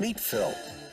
Meet Phil.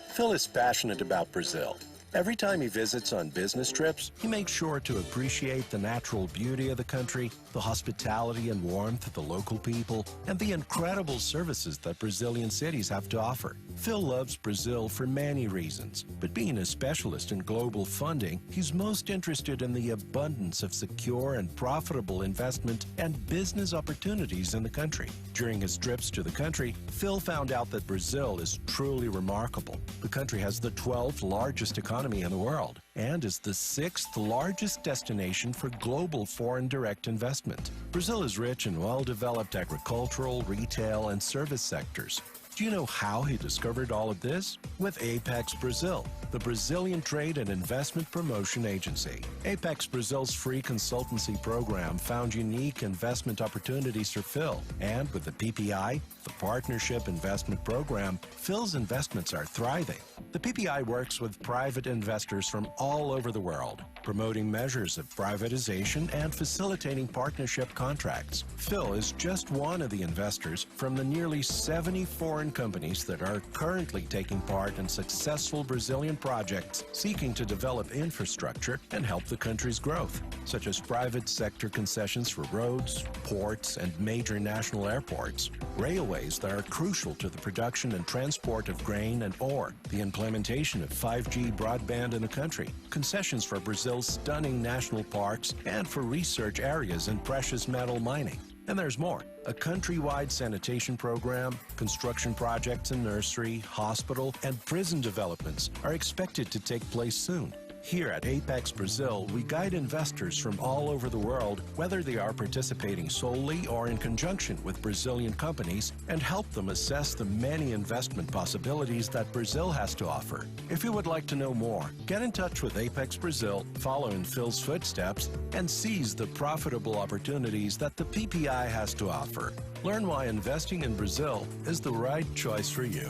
Phil is passionate about Brazil. Every time he visits on business trips, he makes sure to appreciate the natural beauty of the country, the hospitality and warmth of the local people, and the incredible services that Brazilian cities have to offer. Phil loves Brazil for many reasons, but being a specialist in global funding, he's most interested in the abundance of secure and profitable investment and business opportunities in the country. During his trips to the country, Phil found out that Brazil is truly remarkable. The country has the 12th largest economy in the world and is the 6th largest destination for global foreign direct investment. Brazil is rich in well-developed agricultural, retail, and service sectors. Do you know how he discovered all of this? With Apex Brazil, the Brazilian Trade and Investment Promotion Agency. Apex Brazil's free consultancy program found unique investment opportunities for Phil. And with the PPI, the Partnership Investment Program, Phil's investments are thriving. The PPI works with private investors from all over the world, promoting measures of privatization and facilitating partnership contracts. Phil is just one of the investors from the nearly 70 foreign companies that are currently taking part in successful Brazilian projects seeking to develop infrastructure and help the country's growth, such as private sector concessions for roads, ports, and major national airports, railways that are crucial to the production and transport of grain and ore, the implementation of 5G broadband in the country, concessions for Brazil's stunning national parks, and for research areas in precious metal mining. And there's more. A countrywide sanitation program, construction projects in nursery, hospital, and prison developments are expected to take place soon. Here at Apex Brazil, we guide investors from all over the world, whether they are participating solely or in conjunction with Brazilian companies, and help them assess the many investment possibilities that Brazil has to offer. If you would like to know more, get in touch with Apex Brazil, follow in Phil's footsteps, and seize the profitable opportunities that the PPI has to offer. Learn why investing in Brazil is the right choice for you.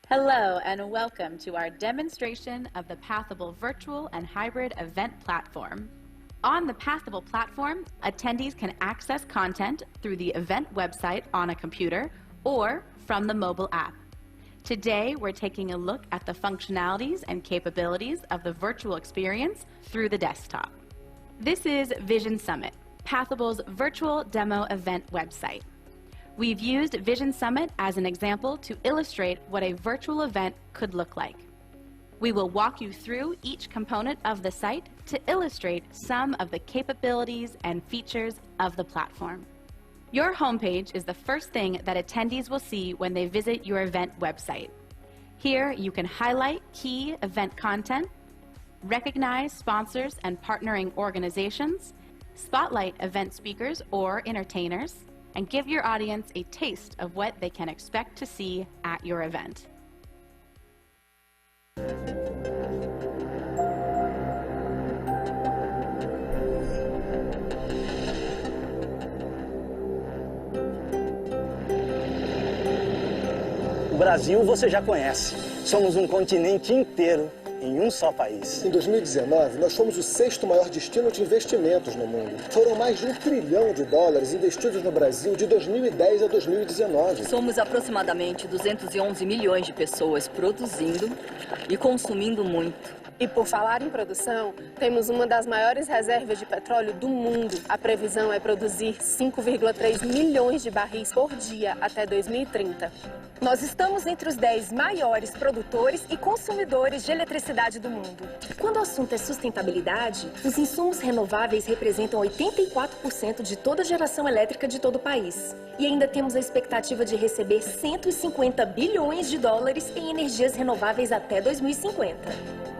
Hello and welcome to our demonstration of the Pathable virtual and hybrid event platform. On the Pathable platform, attendees can access content through the event website on a computer or from the mobile app. Today, we're taking a look at the functionalities and capabilities of the virtual experience through the desktop. This is Vision Summit, Pathable's virtual demo event website. We've used Vision Summit as an example to illustrate what a virtual event could look like. We will walk you through each component of the site to illustrate some of the capabilities and features of the platform. Your homepage is the first thing that attendees will see when they visit your event website. Here you can highlight key event content, recognize sponsors and partnering organizations, spotlight event speakers or entertainers, and give your audience a taste of what they can expect to see at your event. O Brasil você já conhece. Somos um continente inteiro em um só país. Em 2019, nós fomos o 6º maior destino de investimentos no mundo. Foram mais de $1 trilhão investidos no Brasil de 2010 a 2019. Somos aproximadamente 211 milhões de pessoas produzindo e consumindo muito. E por falar em produção, temos uma das maiores reservas de petróleo do mundo. A previsão é produzir 5,3 milhões de barris por dia até 2030. Nós estamos entre os 10 maiores produtores e consumidores de eletricidade do mundo. Quando o assunto é sustentabilidade, os insumos renováveis representam 84% de toda a geração elétrica de todo o país. E ainda temos a expectativa de receber 150 bilhões de dólares em energias renováveis até 2050.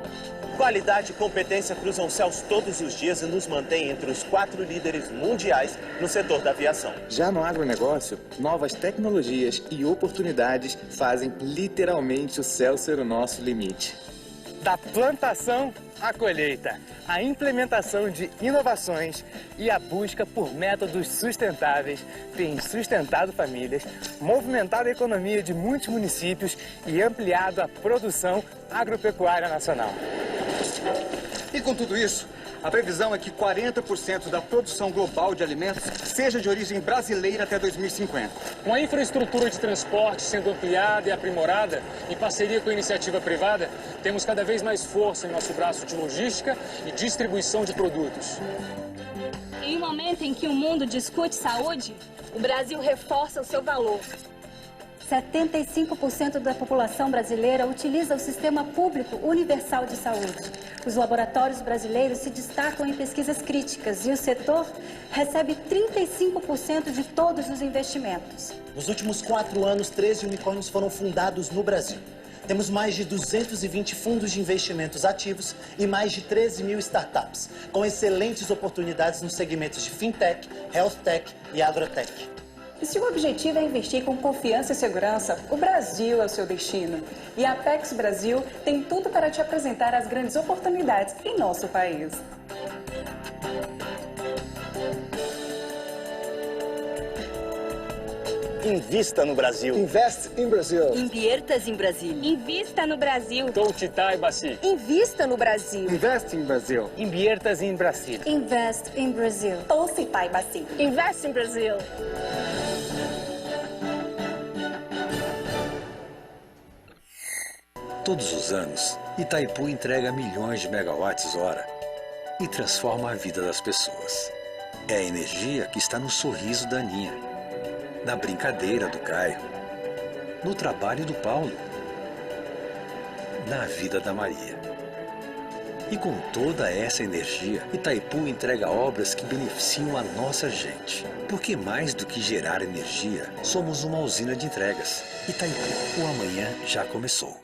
Qualidade e competência cruzam céus todos os dias e nos mantém entre os 4 líderes mundiais no setor da aviação. Já no agronegócio, novas tecnologias e oportunidades fazem literalmente o céu ser o nosso limite. Da plantação à colheita, a implementação de inovações e a busca por métodos sustentáveis tem sustentado famílias, movimentado a economia de muitos municípios e ampliado a produção agropecuária nacional. E com tudo isso, A previsão é que 40% da produção global de alimentos seja de origem brasileira até 2050. Com a infraestrutura de transporte sendo ampliada e aprimorada, em parceria com a iniciativa privada, temos cada vez mais força em nosso braço de logística e distribuição de produtos. Em um momento em que o mundo discute saúde, o Brasil reforça o seu valor. 75% da população brasileira utiliza o Sistema Público Universal de Saúde. Os laboratórios brasileiros se destacam em pesquisas críticas e o setor recebe 35% de todos os investimentos. Nos últimos 4 anos, 13 unicórnios foram fundados no Brasil. Temos mais de 220 fundos de investimentos ativos e mais de 13 mil startups, com excelentes oportunidades nos segmentos de fintech, healthtech e agrotech. E se o objetivo é investir com confiança e segurança, o Brasil é o seu destino. E a Apex Brasil tem tudo para te apresentar as grandes oportunidades em nosso país. Invista no Brasil. Invest in Brazil. Inviertas em Brasília. Invista no Brasil. Toutitai Baci. Invista no Brasil. Invest in Brasil. Inviertas em Brasília. Invest in Brazil. Toutitai Baci. Invest in Brazil. Todos os anos, Itaipu entrega milhões de megawatts-hora e transforma a vida das pessoas. É a energia que está no sorriso da Aninha, na brincadeira do Caio, no trabalho do Paulo, na vida da Maria. E com toda essa energia, Itaipu entrega obras que beneficiam a nossa gente. Porque mais do que gerar energia, somos uma usina de entregas. Itaipu, o amanhã já começou.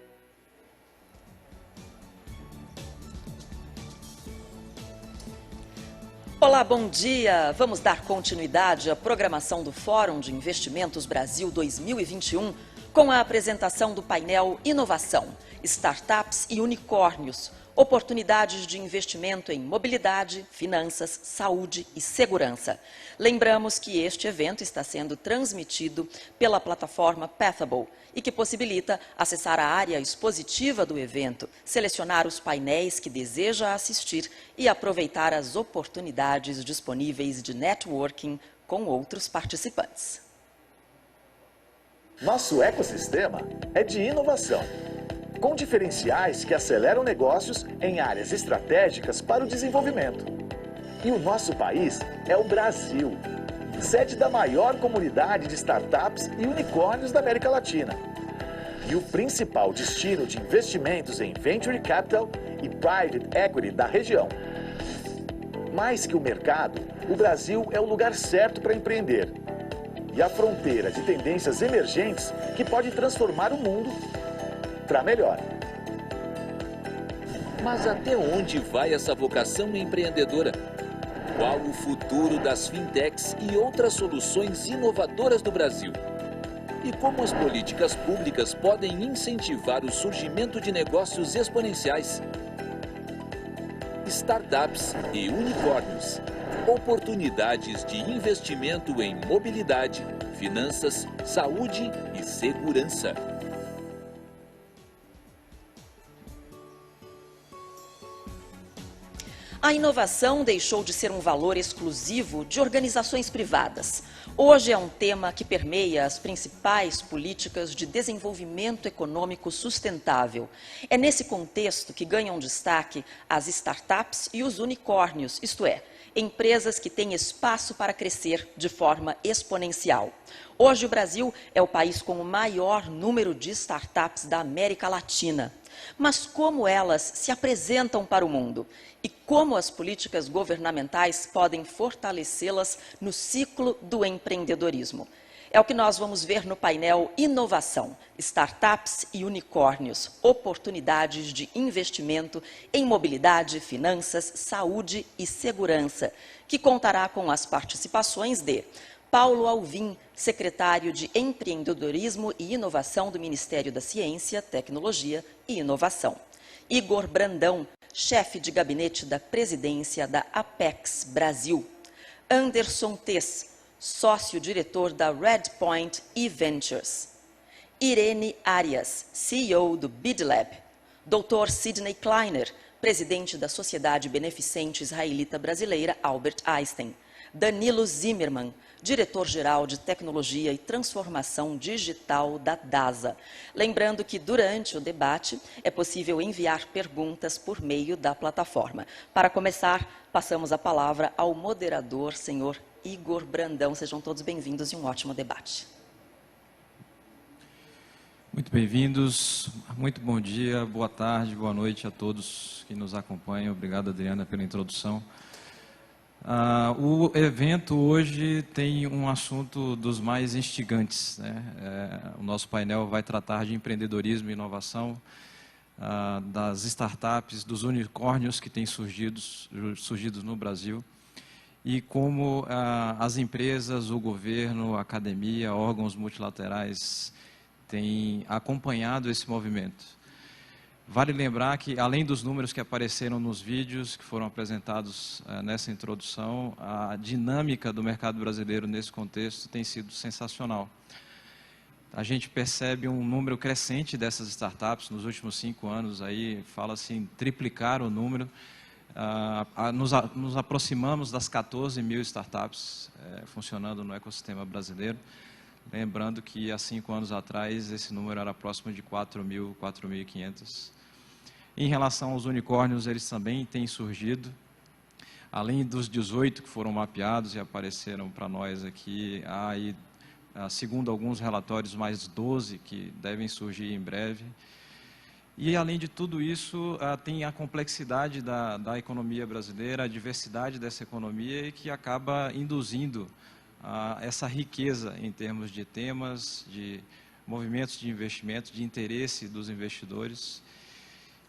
Olá, bom dia! Vamos dar continuidade à programação do Fórum de Investimentos Brasil 2021 com a apresentação do painel Inovação, Startups e Unicórnios, oportunidades de investimento em mobilidade, finanças, saúde e segurança. Lembramos que este evento está sendo transmitido pela plataforma Pathable e que possibilita acessar a área expositiva do evento, selecionar os painéis que deseja assistir e aproveitar as oportunidades disponíveis de networking com outros participantes. Nosso ecossistema é de inovação, com diferenciais que aceleram negócios em áreas estratégicas para o desenvolvimento. E o nosso país é o Brasil, sede da maior comunidade de startups e unicórnios da América Latina. E o principal destino de investimentos em Venture Capital e Private Equity da região. Mais que o mercado, o Brasil é o lugar certo para empreender. E a fronteira de tendências emergentes que pode transformar o mundo para melhor. Mas até onde vai essa vocação empreendedora? Qual o futuro das fintechs e outras soluções inovadoras do Brasil? E como as políticas públicas podem incentivar o surgimento de negócios exponenciais? Startups e unicórnios. Oportunidades de investimento em mobilidade, finanças, saúde e segurança. A inovação deixou de ser um valor exclusivo de organizações privadas. Hoje é um tema que permeia as principais políticas de desenvolvimento econômico sustentável. É nesse contexto que ganham destaque as startups e os unicórnios, isto é, empresas que têm espaço para crescer de forma exponencial. Hoje o Brasil é o país com o maior número de startups da América Latina. Mas como elas se apresentam para o mundo? E como as políticas governamentais podem fortalecê-las no ciclo do empreendedorismo? É o que nós vamos ver no painel Inovação, Startups e Unicórnios, oportunidades de investimento em mobilidade, finanças, saúde e segurança, que contará com as participações de Paulo Alvim, secretário de Empreendedorismo e Inovação do Ministério da Ciência, Tecnologia e Inovação. Igor Brandão, chefe de gabinete da presidência da Apex Brasil. Anderson Tess, sócio-diretor da Redpoint eVentures. Irene Arias, CEO do BidLab. Dr. Sidney Kleiner, presidente da Sociedade Beneficente Israelita Brasileira Albert Einstein, Danilo Zimmermann, diretor-geral de Tecnologia e Transformação Digital da DASA. Lembrando que durante o debate é possível enviar perguntas por meio da plataforma. Para começar, passamos a palavra ao moderador, senhor Igor Brandão. Sejam todos bem-vindos e um ótimo debate. Muito bem-vindos, muito bom dia, boa tarde, boa noite a todos que nos acompanham. Obrigado, Adriana, pela introdução. O evento hoje tem um assunto dos mais instigantes, né? O nosso painel vai tratar de empreendedorismo e inovação, das startups, dos unicórnios que têm surgido no Brasil e como as empresas, o governo, a academia, órgãos multilaterais têm acompanhado esse movimento. Vale lembrar que, além dos números que apareceram nos vídeos que foram apresentados nessa introdução, a dinâmica do mercado brasileiro nesse contexto tem sido sensacional. A gente percebe um número crescente dessas startups nos últimos 5 anos, aí fala-se em triplicar o número. Nos aproximamos das 14 mil startups funcionando no ecossistema brasileiro. Lembrando que há 5 anos atrás esse número era próximo de 4.000, 4.500. Em relação aos unicórnios, eles também têm surgido. Além dos 18 que foram mapeados e apareceram para nós aqui, há aí, segundo alguns relatórios, mais 12 que devem surgir em breve. E, além de tudo isso, tem a complexidade da economia brasileira, a diversidade dessa economia, e que acaba induzindo essa riqueza em termos de temas, de movimentos de investimento, de interesse dos investidores.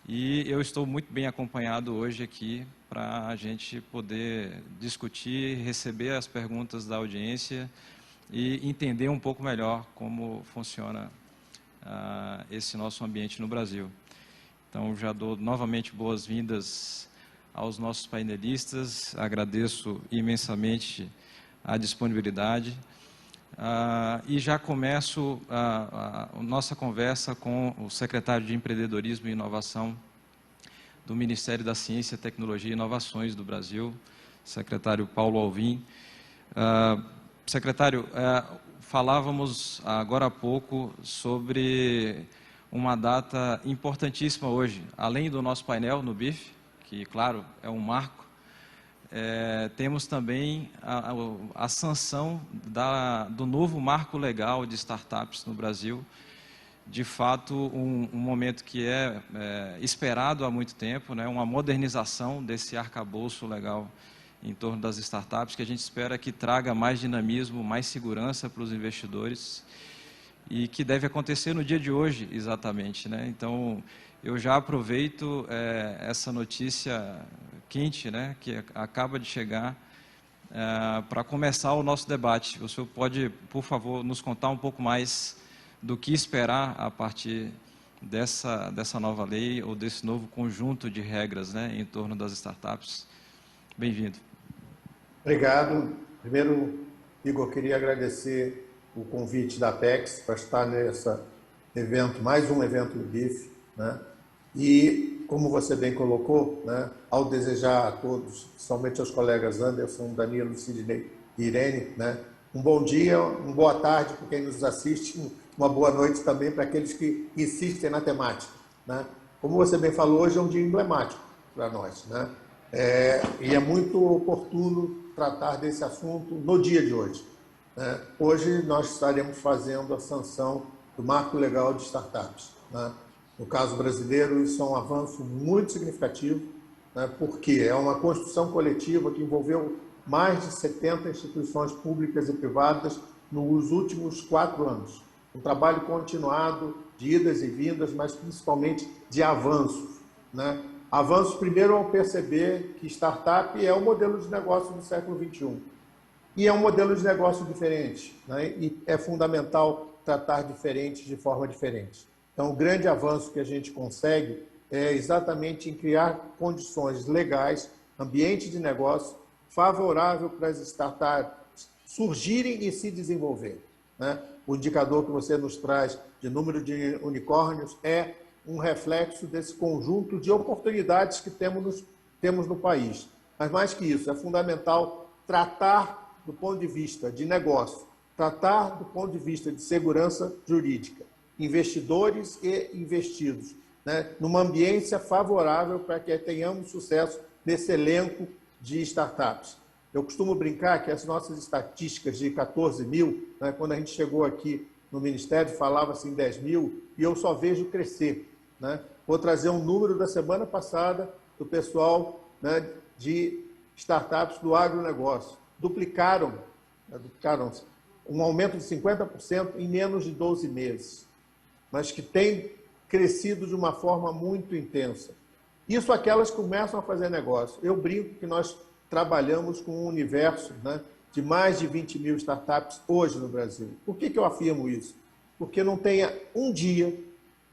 E eu estou muito bem acompanhado hoje aqui para a gente poder discutir, receber as perguntas da audiência e entender um pouco melhor como funciona esse nosso ambiente no Brasil. Então, já dou novamente boas-vindas aos nossos painelistas, agradeço imensamente a disponibilidade e já começo a nossa conversa com o secretário de Empreendedorismo e Inovação do Ministério da Ciência, Tecnologia e Inovações do Brasil, secretário Paulo Alvim. Secretário, falávamos agora há pouco sobre uma data importantíssima hoje, além do nosso painel no BIF, que, claro, é um marco. Temos também a sanção do novo marco legal de startups no Brasil. De fato, um momento que é esperado há muito tempo, né? Uma modernização desse arcabouço legal em torno das startups, que a gente espera que traga mais dinamismo, mais segurança para os investidores e que deve acontecer no dia de hoje, exatamente, né? Então, eu já aproveito essa notícia quente, né, que acaba de chegar, para começar o nosso debate. O senhor pode, por favor, nos contar um pouco mais do que esperar a partir dessa nova lei ou desse novo conjunto de regras, né, em torno das startups? Bem-vindo. Obrigado. Primeiro, Igor, queria agradecer o convite da Apex para estar nesse evento, mais um evento do BIF, né? E, como você bem colocou, né, ao desejar a todos, principalmente aos colegas Anderson, Danilo, Sidney e Irene, né, um bom dia, uma boa tarde para quem nos assiste, uma boa noite também para aqueles que insistem na temática, né? Como você bem falou, hoje é um dia emblemático para nós, né? E é muito oportuno tratar desse assunto no dia de hoje, né? Hoje nós estaremos fazendo a sanção do Marco Legal de Startups, né? No caso brasileiro, isso é um avanço muito significativo, né, porque é uma construção coletiva que envolveu mais de 70 instituições públicas e privadas nos últimos 4 anos. Um trabalho continuado de idas e vindas, mas principalmente de avanços, né? Avanços, primeiro, ao perceber que startup é um modelo de negócio do século XXI. E é um modelo de negócio diferente, né? E é fundamental tratar diferente de forma diferente. Então, o grande avanço que a gente consegue é exatamente em criar condições legais, ambiente de negócio favorável para as startups surgirem e se desenvolverem, né? O indicador que você nos traz de número de unicórnios é um reflexo desse conjunto de oportunidades que temos no país. Mas mais que isso, é fundamental tratar do ponto de vista de negócio, tratar do ponto de vista de segurança jurídica, investidores e investidos, né, numa ambiência favorável para que tenhamos sucesso nesse elenco de startups. Eu costumo brincar que as nossas estatísticas de 14 mil, né, quando a gente chegou aqui no Ministério, falava-se em 10 mil, e eu só vejo crescer, né? Vou trazer um número da semana passada do pessoal, né, de startups do agronegócio. Duplicaram-se, um aumento de 50% em menos de 12 meses, mas que tem crescido de uma forma muito intensa. Isso aquelas que começam a fazer negócio. Eu brinco que nós trabalhamos com um universo, né, de mais de 20 mil startups hoje no Brasil. Por que eu afirmo isso? Porque não tenha um dia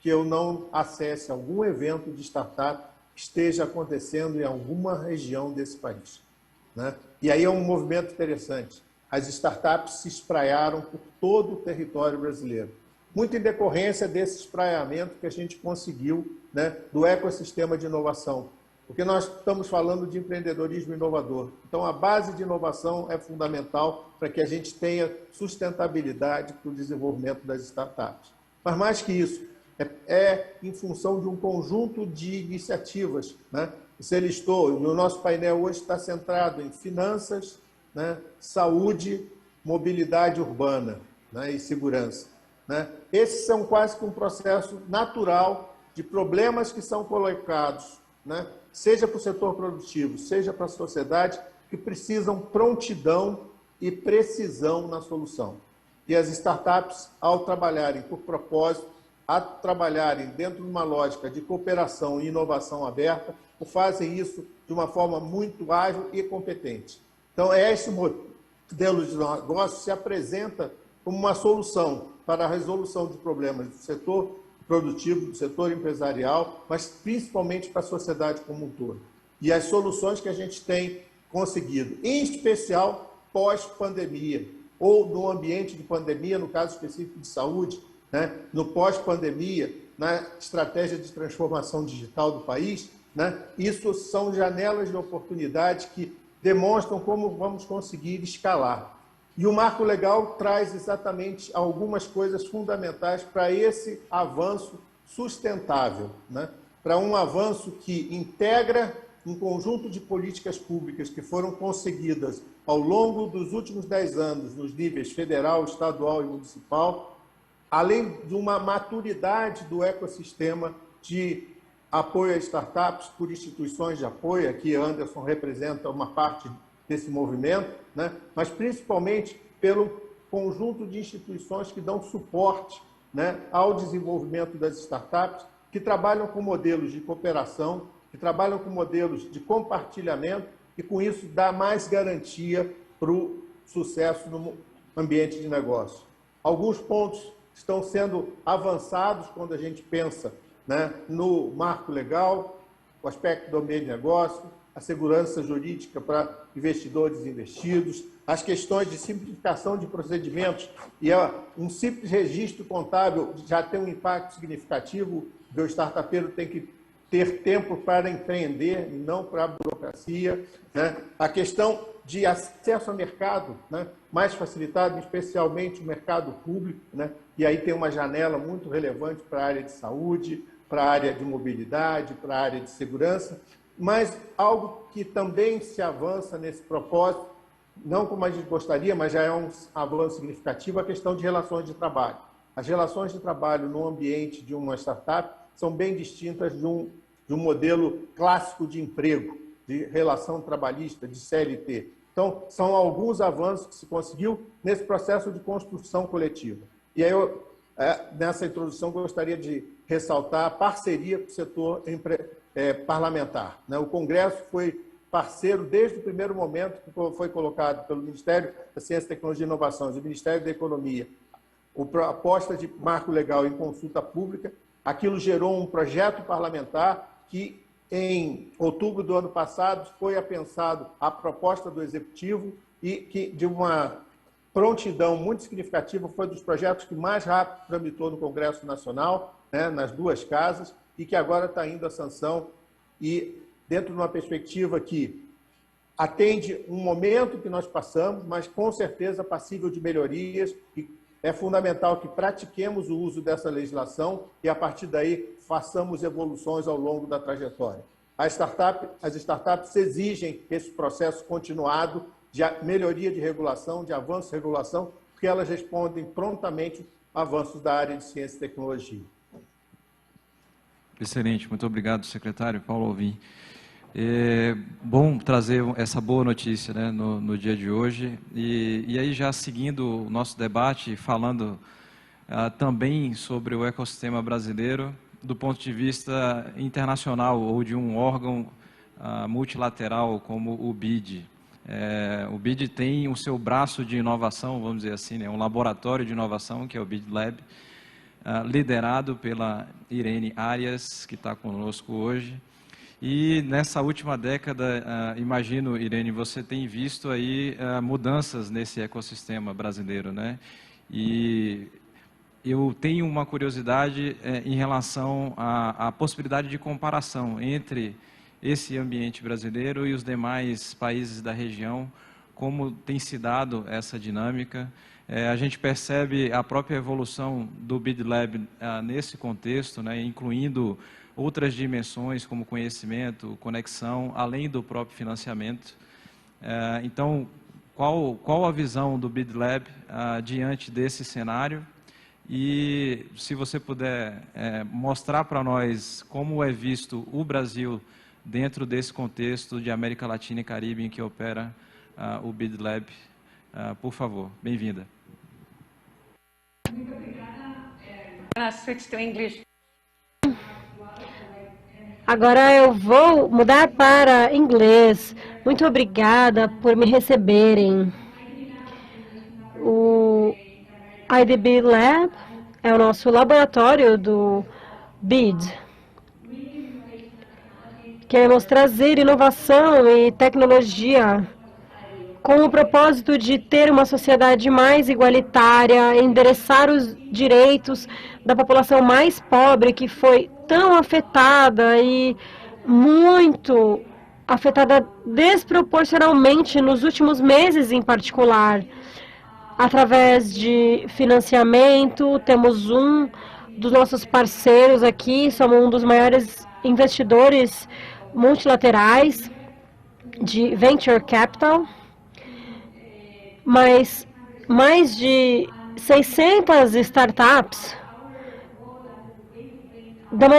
que eu não acesse algum evento de startup que esteja acontecendo em alguma região desse país, né? E aí é um movimento interessante. As startups se espraiaram por todo o território brasileiro, muito em decorrência desse espraiamento que a gente conseguiu, né, do ecossistema de inovação. Porque nós estamos falando de empreendedorismo inovador. Então, a base de inovação é fundamental para que a gente tenha sustentabilidade para o desenvolvimento das startups. Mas, mais que isso, é em função de um conjunto de iniciativas, né? Você listou, o nosso painel hoje está centrado em finanças, né, saúde, mobilidade urbana, né, e segurança, né? Esses são quase que um processo natural de problemas que são colocados, né, seja para o setor produtivo, seja para a sociedade, que precisam prontidão e precisão na solução. E as startups, ao trabalharem por propósito, a trabalharem dentro de uma lógica de cooperação e inovação aberta, fazem isso de uma forma muito ágil e competente. Então, esse modelo de negócio se apresenta como uma solução para a resolução de problemas do setor produtivo, do setor empresarial, mas principalmente para a sociedade como um todo. E as soluções que a gente tem conseguido, em especial pós-pandemia, ou no ambiente de pandemia, no caso específico de saúde, né, no pós-pandemia, na estratégia de transformação digital do país, né, isso são janelas de oportunidade que demonstram como vamos conseguir escalar. E o marco legal traz exatamente algumas coisas fundamentais para esse avanço sustentável, né? Para um avanço que integra um conjunto de políticas públicas que foram conseguidas ao longo dos últimos 10 anos nos níveis federal, estadual e municipal, além de uma maturidade do ecossistema de apoio a startups por instituições de apoio, aqui Anderson representa uma parte desse movimento, né? Mas principalmente pelo conjunto de instituições que dão suporte, né, ao desenvolvimento das startups, que trabalham com modelos de cooperação, que trabalham com modelos de compartilhamento e, com isso, dá mais garantia para o sucesso no ambiente de negócio. Alguns pontos estão sendo avançados quando a gente pensa, né, no marco legal, o aspecto do ambiente de negócio, a segurança jurídica para investidores investidos, as questões de simplificação de procedimentos, e um simples registro contábil já tem um impacto significativo, porque o startupeiro tem que ter tempo para empreender e não para a burocracia, né? A questão de acesso ao mercado, né, mais facilitado, especialmente o mercado público, né? E aí tem uma janela muito relevante para a área de saúde, para a área de mobilidade, para a área de segurança, mas algo que também se avança nesse propósito, não como a gente gostaria, mas já é um avanço significativo, a questão de relações de trabalho. As relações de trabalho no ambiente de uma startup são bem distintas de um modelo clássico de emprego, de relação trabalhista, de CLT. Então, são alguns avanços que se conseguiu nesse processo de construção coletiva. E aí, nessa introdução, gostaria de ressaltar a parceria com o setor parlamentar, né? O Congresso foi parceiro desde o primeiro momento que foi colocado pelo Ministério da Ciência, Tecnologia e Inovações e o Ministério da Economia a proposta de marco legal em consulta pública. Aquilo gerou um projeto parlamentar que, em outubro do ano passado, foi apensado a proposta do Executivo e que, de uma prontidão muito significativa, foi dos projetos que mais rápido tramitou no Congresso Nacional, né, nas duas casas, e que agora está indo à sanção e dentro de uma perspectiva que atende um momento que nós passamos, mas com certeza passível de melhorias, e é fundamental que pratiquemos o uso dessa legislação e, a partir daí, façamos evoluções ao longo da trajetória. As startups exigem esse processo continuado de melhoria de regulação, de avanço de regulação, porque elas respondem prontamente a avanços da área de ciência e tecnologia. Excelente, muito obrigado, secretário Paulo Alvim. É bom trazer essa boa notícia, né, no dia de hoje. E aí, já seguindo o nosso debate, falando também sobre o ecossistema brasileiro, do ponto de vista internacional, ou de um órgão multilateral como o BID. O BID tem o seu braço de inovação, vamos dizer assim, né, um laboratório de inovação, que é o BID Lab, liderado pela Irene Arias, que está conosco hoje. E nessa última década, imagino, Irene, você tem visto aí mudanças nesse ecossistema brasileiro, né? E eu tenho uma curiosidade em relação à possibilidade de comparação entre esse ambiente brasileiro e os demais países da região, como tem se dado essa dinâmica. A gente percebe a própria evolução do BID Lab nesse contexto, né, incluindo outras dimensões como conhecimento, conexão, além do próprio financiamento. Então, qual a visão do BID Lab diante desse cenário? E se você puder mostrar para nós como é visto o Brasil dentro desse contexto de América Latina e Caribe em que opera o BID Lab, por favor. Bem-vinda. Muito obrigada. Switch to English. Agora eu vou mudar para inglês. Muito obrigada por me receberem. O IDB Lab é o nosso laboratório do BID. Queremos trazer inovação e tecnologia com o propósito de ter uma sociedade mais igualitária, endereçar os direitos da população mais pobre, que foi tão afetada e muito afetada desproporcionalmente nos últimos meses em particular. Através de financiamento, temos um dos nossos parceiros aqui, somos um dos maiores investidores multilaterais de Venture Capital, mas mais de 600 startups.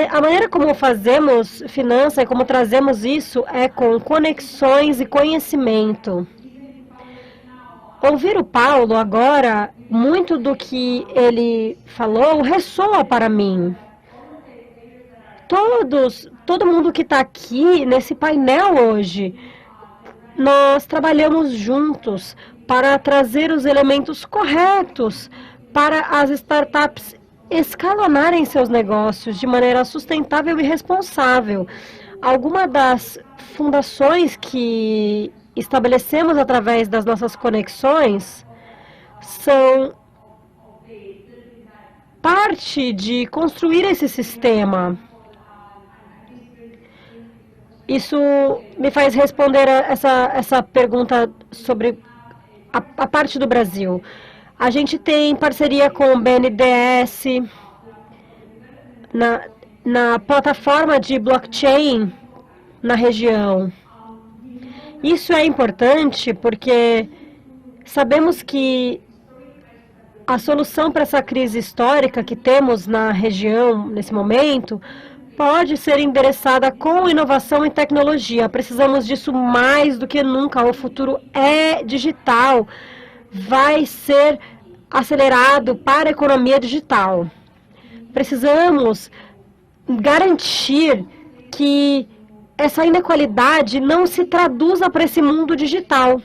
A maneira como fazemos finança e como trazemos isso é com conexões e conhecimento. Ouvir o Paulo agora, muito do que ele falou ressoa para mim. Todo mundo que está aqui nesse painel hoje, nós trabalhamos juntos para trazer os elementos corretos para as startups escalonarem seus negócios de maneira sustentável e responsável. Algumas das fundações que estabelecemos através das nossas conexões são parte de construir esse sistema. Isso me faz responder essa pergunta sobre a parte do Brasil. A gente tem parceria com o BNDES na plataforma de blockchain na região. Isso é importante porque sabemos que a solução para essa crise histórica que temos na região nesse momento pode ser endereçada com inovação e tecnologia. Precisamos disso mais do que nunca. O futuro é digital. Vai ser acelerado para a economia digital. Precisamos garantir que essa inequalidade não se traduza para esse mundo digital.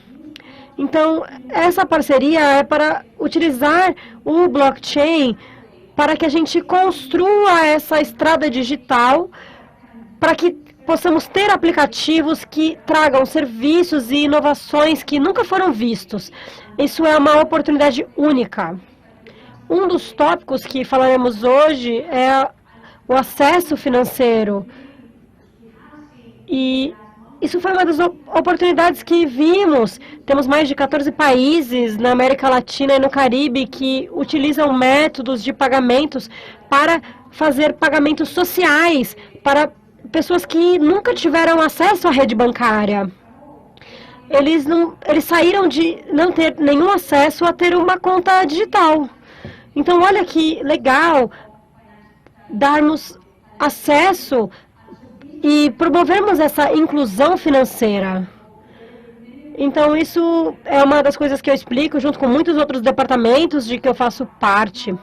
Então, essa parceria é para utilizar o blockchain para que a gente construa essa estrada digital, para que possamos ter aplicativos que tragam serviços e inovações que nunca foram vistos. Isso é uma oportunidade única. Um dos tópicos que falaremos hoje é o acesso financeiro. E isso foi uma das oportunidades que vimos. Temos mais de 14 países na América Latina e no Caribe que utilizam métodos de pagamentos para fazer pagamentos sociais para pessoas que nunca tiveram acesso à rede bancária. Eles saíram de não ter nenhum acesso a ter uma conta digital. Então, olha que legal darmos acesso e promovermos essa inclusão financeira. Então, isso é uma das coisas que eu explico junto com muitos outros departamentos de que eu faço parte.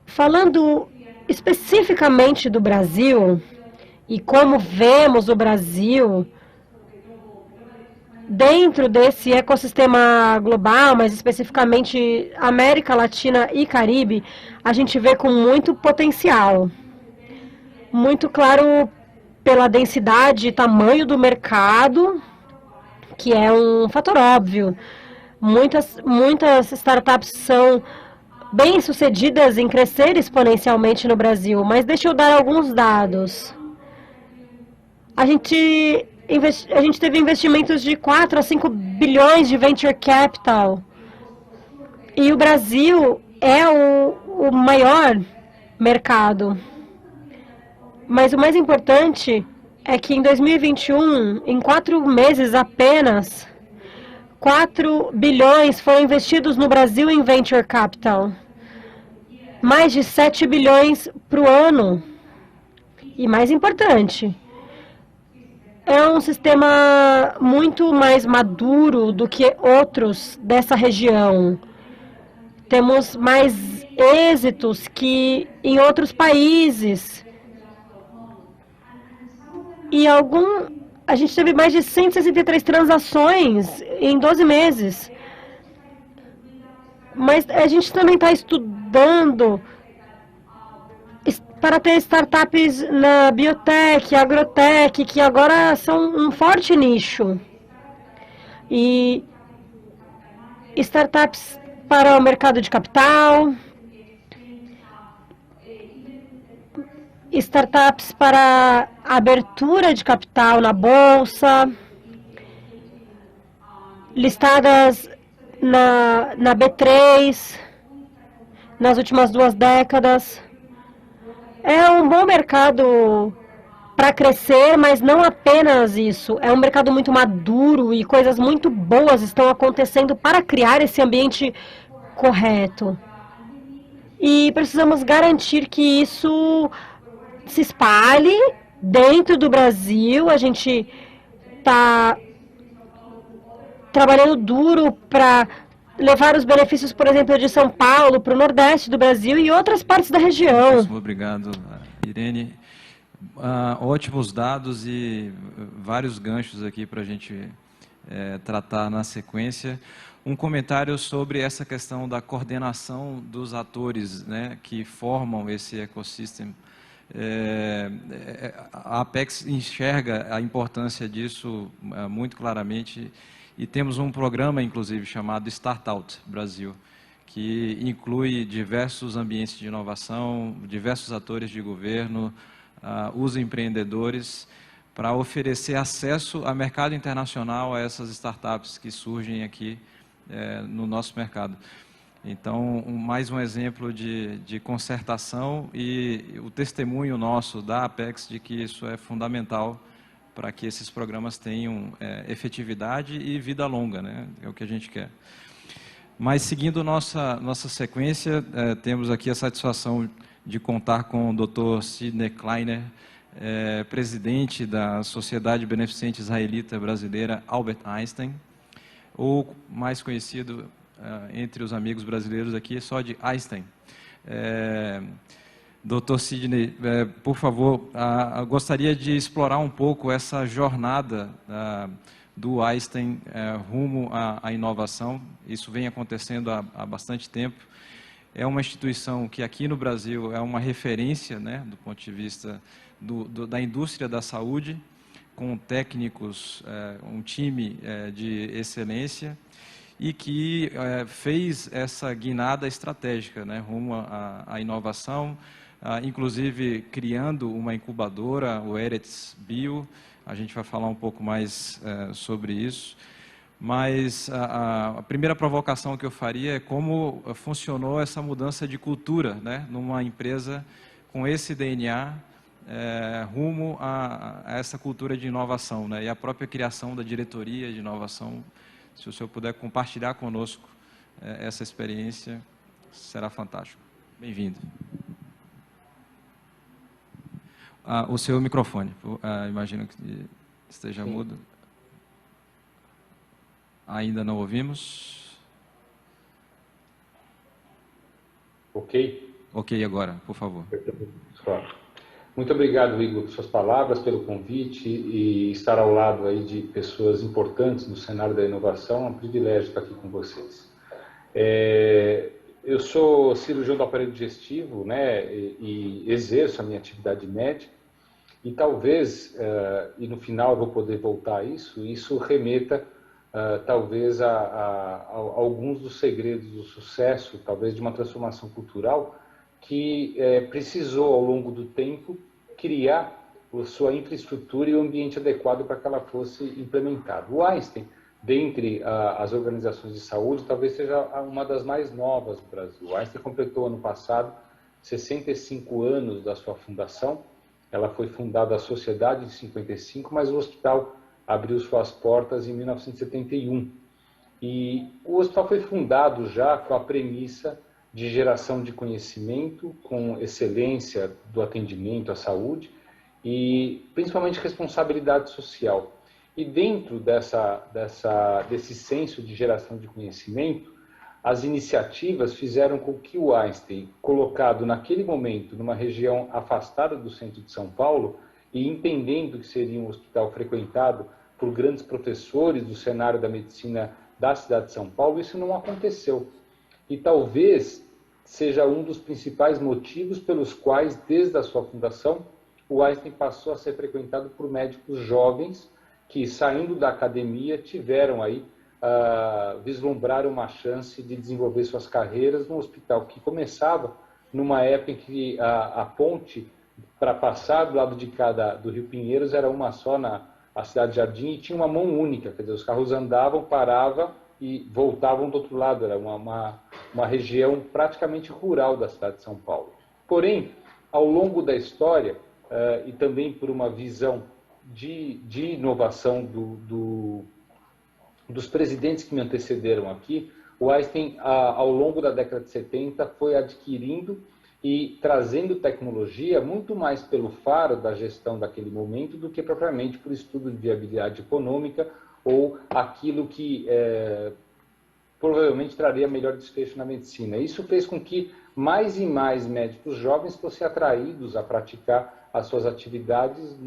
Falando especificamente do Brasil e como vemos o Brasil dentro desse ecossistema global, mas especificamente América Latina e Caribe, a gente vê com muito potencial. Muito claro pela densidade e tamanho do mercado, que é um fator óbvio. Muitas startups são bem-sucedidas em crescer exponencialmente no Brasil, mas deixa eu dar alguns dados. A gente teve investimentos de 4 a 5 bilhões de venture capital. E o Brasil é o maior mercado. Mas o mais importante é que em 2021, em 4 meses apenas, 4 bilhões foram investidos no Brasil em venture capital. Mais de 7 bilhões para o ano. E mais importante, é um sistema muito mais maduro do que outros dessa região. Temos mais êxitos que em outros países. E a gente teve mais de 163 transações em 12 meses. Mas a gente também está estudando para ter startups na biotech, agrotech, que agora são um forte nicho. E startups para o mercado de capital, startups para abertura de capital na bolsa, listadas na B3 nas últimas 2 décadas. É um bom mercado para crescer, mas não apenas isso. É um mercado muito maduro e coisas muito boas estão acontecendo para criar esse ambiente correto. E precisamos garantir que isso se espalhe dentro do Brasil. A gente está trabalhando duro para levar os benefícios, por exemplo, de São Paulo para o Nordeste do Brasil e outras partes da região. Obrigado, Irene. Ótimos dados e vários ganchos aqui para a gente tratar na sequência. Um comentário sobre essa questão da coordenação dos atores, né, que formam esse ecossistema. A Apex enxerga a importância disso muito claramente. E temos um programa, inclusive, chamado Startout Brasil, que inclui diversos ambientes de inovação, diversos atores de governo, os empreendedores, para oferecer acesso a mercado internacional a essas startups que surgem aqui no nosso mercado. Então, mais um exemplo de concertação e o testemunho nosso da Apex de que isso é fundamental para que esses programas tenham efetividade e vida longa, né? É o que a gente quer. Mas, seguindo nossa sequência, temos aqui a satisfação de contar com o Dr. Sidney Kleiner, presidente da Sociedade Beneficente Israelita Brasileira Albert Einstein, ou mais conhecido entre os amigos brasileiros aqui só de Einstein. Dr. Sidney, por favor, gostaria de explorar um pouco essa jornada do Einstein rumo à inovação. Isso vem acontecendo há bastante tempo. É uma instituição que aqui no Brasil é uma referência, né, do ponto de vista da indústria da saúde, com técnicos, um time de excelência, e que fez essa guinada estratégica, né, rumo à inovação, inclusive criando uma incubadora, o Eretz Bio. A gente vai falar um pouco mais sobre isso. Mas a primeira provocação que eu faria é como funcionou essa mudança de cultura, né, numa empresa com esse DNA rumo a essa cultura de inovação, né, e a própria criação da diretoria de inovação. Se o senhor puder compartilhar conosco essa experiência, será fantástico. Bem-vindo. O seu microfone, imagino que esteja mudo. Ainda não ouvimos. Ok? Ok agora, por favor. Muito obrigado, Igor, por suas palavras, pelo convite e estar ao lado aí de pessoas importantes no cenário da inovação. É um privilégio estar aqui com vocês. Eu sou cirurgião do aparelho digestivo, né, e exerço a minha atividade médica. E talvez, e no final eu vou poder voltar a isso remeta talvez a alguns dos segredos do sucesso, talvez de uma transformação cultural que precisou, ao longo do tempo, criar a sua infraestrutura e o ambiente adequado para que ela fosse implementada. O Einstein, dentre as organizações de saúde, talvez seja uma das mais novas do Brasil. O Einstein completou ano passado 65 anos da sua fundação. Ela foi fundada a sociedade em 55, mas o hospital abriu suas portas em 1971. E o hospital foi fundado já com a premissa de geração de conhecimento, com excelência do atendimento à saúde e principalmente responsabilidade social. E dentro desse senso de geração de conhecimento, as iniciativas fizeram com que o Einstein, colocado naquele momento numa região afastada do centro de São Paulo e entendendo que seria um hospital frequentado por grandes professores do cenário da medicina da cidade de São Paulo, isso não aconteceu. E talvez seja um dos principais motivos pelos quais, desde a sua fundação, o Einstein passou a ser frequentado por médicos jovens que, saindo da academia, tiveram aí, vislumbraram uma chance de desenvolver suas carreiras no hospital, que começava numa época em que a ponte para passar do lado de cá do Rio Pinheiros era uma só na Cidade Jardim e tinha uma mão única, quer dizer, os carros andavam, paravam e voltavam do outro lado, era uma região praticamente rural da cidade de São Paulo. Porém, ao longo da história, e também por uma visão de inovação dos presidentes que me antecederam aqui, o Einstein, ao longo da década de 70, foi adquirindo e trazendo tecnologia muito mais pelo faro da gestão daquele momento do que propriamente por estudo de viabilidade econômica ou aquilo que provavelmente traria melhor desfecho na medicina. Isso fez com que mais e mais médicos jovens fossem atraídos a praticar as suas atividades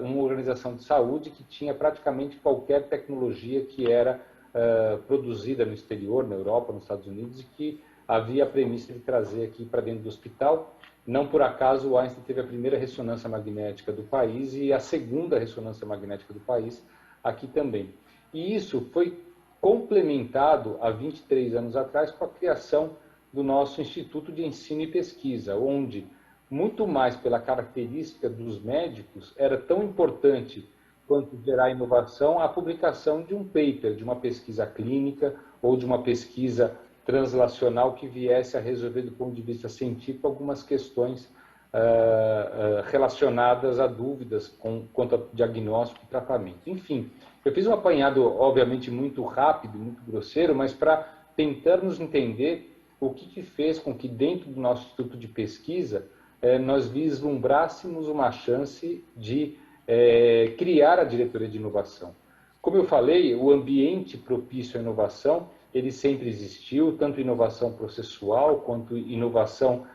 uma organização de saúde que tinha praticamente qualquer tecnologia que era produzida no exterior, na Europa, nos Estados Unidos, e que havia a premissa de trazer aqui para dentro do hospital. Não por acaso o Einstein teve a primeira ressonância magnética do país e a segunda ressonância magnética do país aqui também. E isso foi complementado há 23 anos atrás com a criação do nosso Instituto de Ensino e Pesquisa, onde, muito mais pela característica dos médicos, era tão importante quanto gerar inovação a publicação de um paper, de uma pesquisa clínica ou de uma pesquisa translacional que viesse a resolver, do ponto de vista científico, algumas questões relacionadas a dúvidas quanto a diagnóstico e tratamento. Enfim, eu fiz um apanhado, obviamente, muito rápido, muito grosseiro, mas para tentarmos entender o que fez com que, dentro do nosso Instituto de Pesquisa, nós vislumbrássemos uma chance de criar a diretoria de inovação. Como eu falei, o ambiente propício à inovação, ele sempre existiu, tanto inovação processual quanto inovação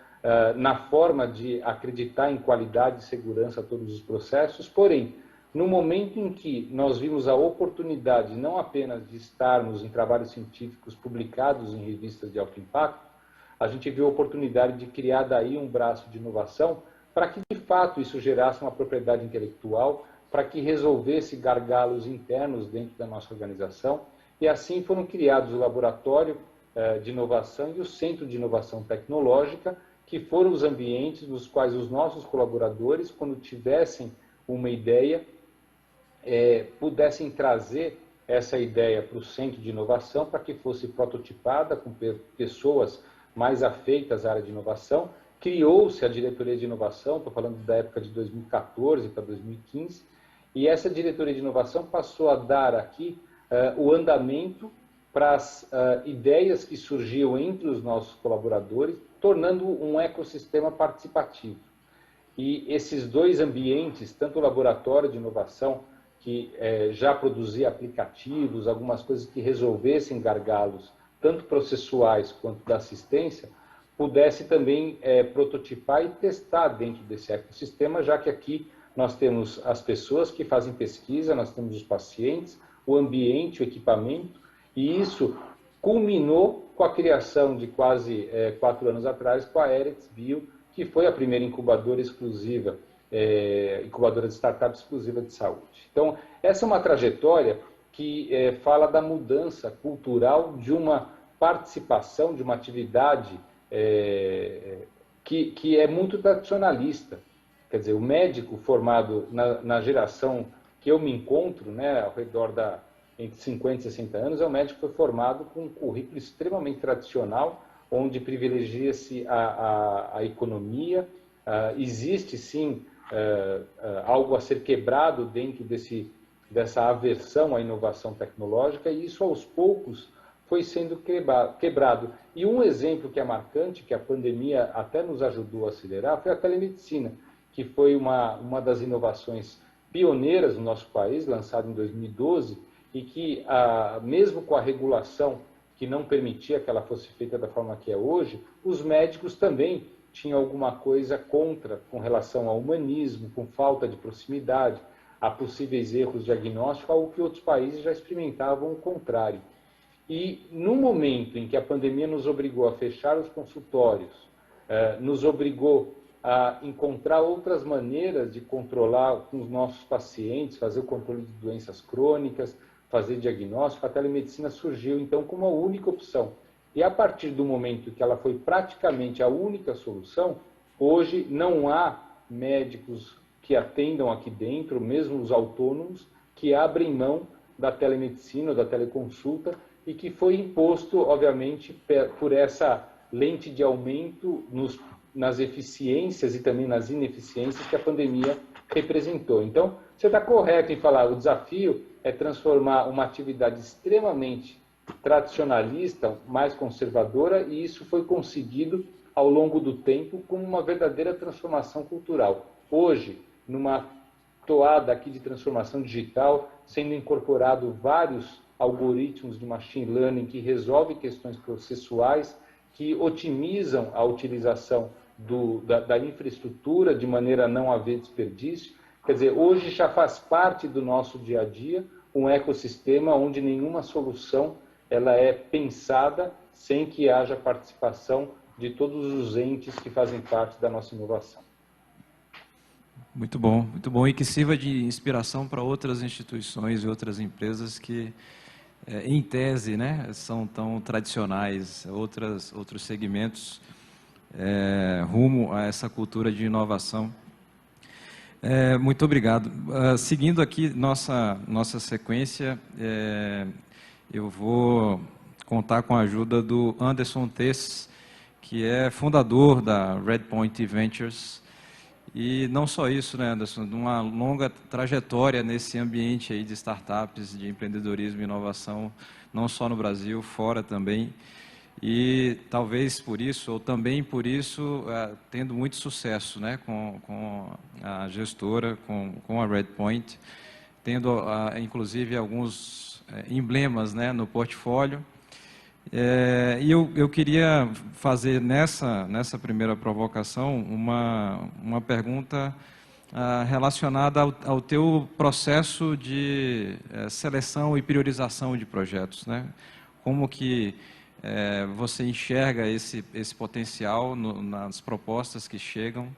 na forma de acreditar em qualidade e segurança a todos os processos. Porém, no momento em que nós vimos a oportunidade não apenas de estarmos em trabalhos científicos publicados em revistas de alto impacto, a gente viu a oportunidade de criar daí um braço de inovação para que, de fato, isso gerasse uma propriedade intelectual, para que resolvesse gargalos internos dentro da nossa organização. E assim foram criados o Laboratório de Inovação e o Centro de Inovação Tecnológica, que foram os ambientes nos quais os nossos colaboradores, quando tivessem uma ideia, pudessem trazer essa ideia para o centro de inovação para que fosse prototipada com pessoas mais afeitas à área de inovação. Criou-se a diretoria de inovação, estou falando da época de 2014 para 2015, e essa diretoria de inovação passou a dar aqui o andamento para as ideias que surgiam entre os nossos colaboradores, tornando um ecossistema participativo. E esses dois ambientes, tanto o laboratório de inovação, que já produzia aplicativos, algumas coisas que resolvessem gargalos, tanto processuais quanto da assistência, pudesse também prototipar e testar dentro desse ecossistema, já que aqui nós temos as pessoas que fazem pesquisa, nós temos os pacientes, o ambiente, o equipamento, e isso culminou com a criação de quase 4 anos atrás com a Eretz Bio, que foi a primeira incubadora exclusiva, incubadora de startup exclusiva de saúde. Então, essa é uma trajetória que fala da mudança cultural de uma participação, de uma atividade que é muito tradicionalista. Quer dizer, o médico formado na geração que eu me encontro, né, ao redor entre 50 e 60 anos, é um médico que foi formado com um currículo extremamente tradicional, onde privilegia-se a economia. Existe, sim, algo a ser quebrado dentro dessa aversão à inovação tecnológica, e isso, aos poucos, foi sendo quebrado. E um exemplo que é marcante, que a pandemia até nos ajudou a acelerar, foi a telemedicina, que foi uma das inovações pioneiras no nosso país, lançada em 2012, e que, mesmo com a regulação que não permitia que ela fosse feita da forma que é hoje, os médicos também tinham alguma coisa contra com relação ao humanismo, com falta de proximidade, a possíveis erros diagnósticos, algo que outros países já experimentavam o contrário. E no momento em que a pandemia nos obrigou a fechar os consultórios, nos obrigou a encontrar outras maneiras de controlar com os nossos pacientes, fazer o controle de doenças crônicas, fazer diagnóstico, a telemedicina surgiu então como a única opção. E a partir do momento que ela foi praticamente a única solução, hoje não há médicos que atendam aqui dentro, mesmo os autônomos, que abrem mão da telemedicina ou da teleconsulta, e que foi imposto, obviamente, por essa lente de aumento nas eficiências e também nas ineficiências que a pandemia representou. Então, você está correto em falar, o desafio é transformar uma atividade extremamente tradicionalista, mais conservadora, e isso foi conseguido ao longo do tempo como uma verdadeira transformação cultural. Hoje, numa toada aqui de transformação digital, sendo incorporado vários algoritmos de machine learning que resolvem questões processuais, que otimizam a utilização da infraestrutura de maneira a não haver desperdício. Quer dizer, hoje já faz parte do nosso dia a dia um ecossistema onde nenhuma solução ela é pensada sem que haja participação de todos os entes que fazem parte da nossa inovação. Muito bom, e que sirva de inspiração para outras instituições e outras empresas que, em tese, né, são tão tradicionais, outros segmentos rumo a essa cultura de inovação. Muito obrigado. Seguindo aqui nossa sequência, eu vou contar com a ajuda do Anderson Tess, que é fundador da Redpoint Ventures. E não só isso, né, Anderson, de uma longa trajetória nesse ambiente aí de startups, de empreendedorismo e inovação, não só no Brasil, fora também. E talvez por isso, ou também por isso, tendo muito sucesso, né, com a gestora, com a Redpoint, tendo inclusive alguns emblemas, né, no portfólio. E eu queria fazer nessa primeira provocação uma pergunta relacionada ao teu processo de seleção e priorização de projetos, né? Como que você enxerga esse potencial nas propostas que chegam?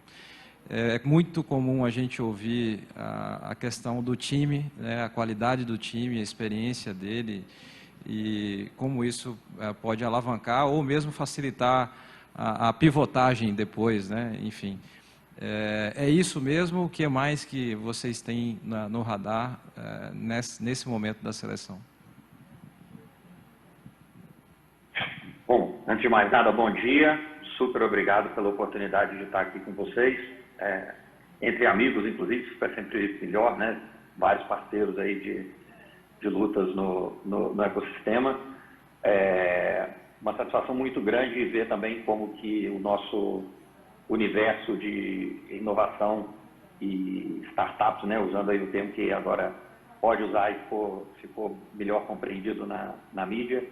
É muito comum a gente ouvir a questão do time, né, a qualidade do time, a experiência dele, e como isso pode alavancar ou mesmo facilitar a pivotagem depois, né? Enfim, é isso mesmo. O que mais que vocês têm no radar nesse momento da seleção? Bom, antes de mais nada, bom dia. Super obrigado pela oportunidade de estar aqui com vocês. Entre amigos, inclusive, fica sempre melhor, né? Vários parceiros aí de lutas no ecossistema. Uma satisfação muito grande ver também como que o nosso universo de inovação e startups, né? Usando aí o termo que agora pode usar e ficou melhor compreendido na mídia,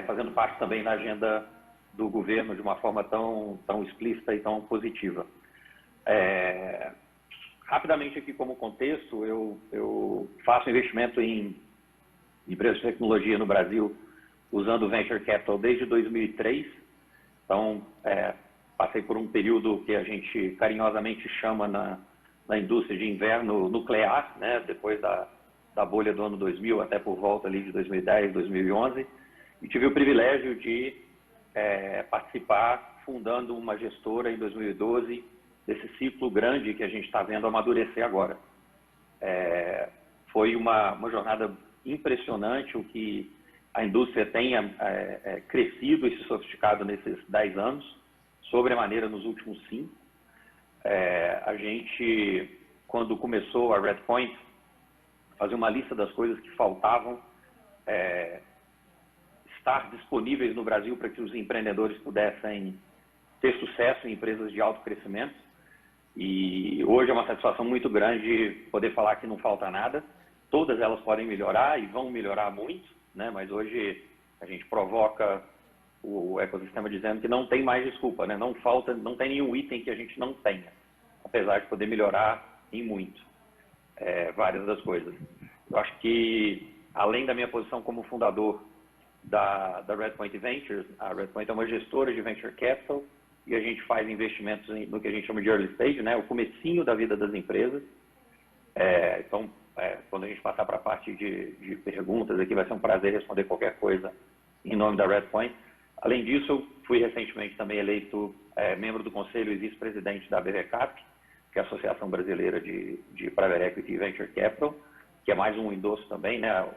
fazendo parte também da agenda do governo de uma forma tão explícita e tão positiva. Rapidamente aqui como contexto, eu faço investimento em empresas de tecnologia no Brasil usando Venture Capital desde 2003. Então, passei por um período que a gente carinhosamente chama na indústria de inverno nuclear, né? Depois da bolha do ano 2000 até por volta ali de 2010, 2011. E tive o privilégio de participar fundando uma gestora em 2012 desse ciclo grande que a gente está vendo amadurecer agora. Foi uma jornada impressionante o que a indústria tenha crescido e se sofisticado nesses 10 anos, sobremaneira nos últimos 5. A gente, quando começou a Redpoint, fazia uma lista das coisas que faltavam estar disponíveis no Brasil para que os empreendedores pudessem ter sucesso em empresas de alto crescimento. E hoje é uma satisfação muito grande poder falar que não falta nada. Todas elas podem melhorar e vão melhorar muito, né? Mas hoje a gente provoca o ecossistema dizendo que não tem mais desculpa, né? Não tem nenhum item que a gente não tenha, apesar de poder melhorar em muito várias das coisas. Eu acho que, além da minha posição como fundador da Redpoint Ventures, a Redpoint é uma gestora de Venture Capital e a gente faz investimentos no que a gente chama de early stage, né? O comecinho da vida das empresas. Então, quando a gente passar para a parte de perguntas aqui, vai ser um prazer responder qualquer coisa em nome da Redpoint. Além disso, eu fui recentemente também eleito membro do conselho e vice-presidente da BVCAP, que é a Associação Brasileira de Private Equity e Venture Capital, que é mais um endosso também, né?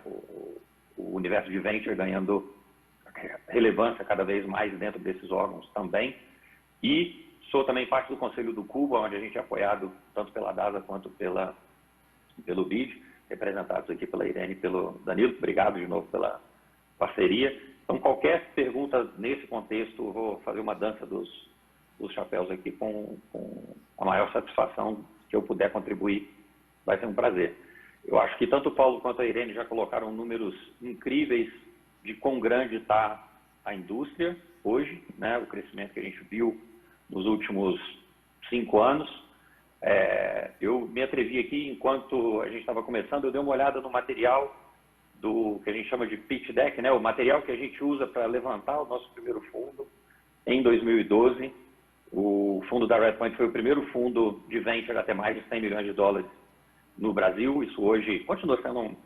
O universo de venture ganhando relevância cada vez mais dentro desses órgãos também. E sou também parte do Conselho do Cuba, onde a gente é apoiado tanto pela DASA quanto pelo BID, representados aqui pela Irene e pelo Danilo. Obrigado de novo pela parceria. Então, qualquer pergunta nesse contexto, eu vou fazer uma dança dos chapéus aqui com a maior satisfação que eu puder contribuir. Vai ser um prazer. Eu acho que tanto o Paulo quanto a Irene já colocaram números incríveis de quão grande está a indústria hoje, né? O crescimento que a gente viu nos últimos 5 anos. Eu me atrevi aqui, enquanto a gente estava começando, eu dei uma olhada no material do que a gente chama de pitch deck, né? O material que a gente usa para levantar o nosso primeiro fundo em 2012. O fundo da Redpoint foi o primeiro fundo de venture a ter mais de 100 milhões de dólares no Brasil. Isso hoje continua sendo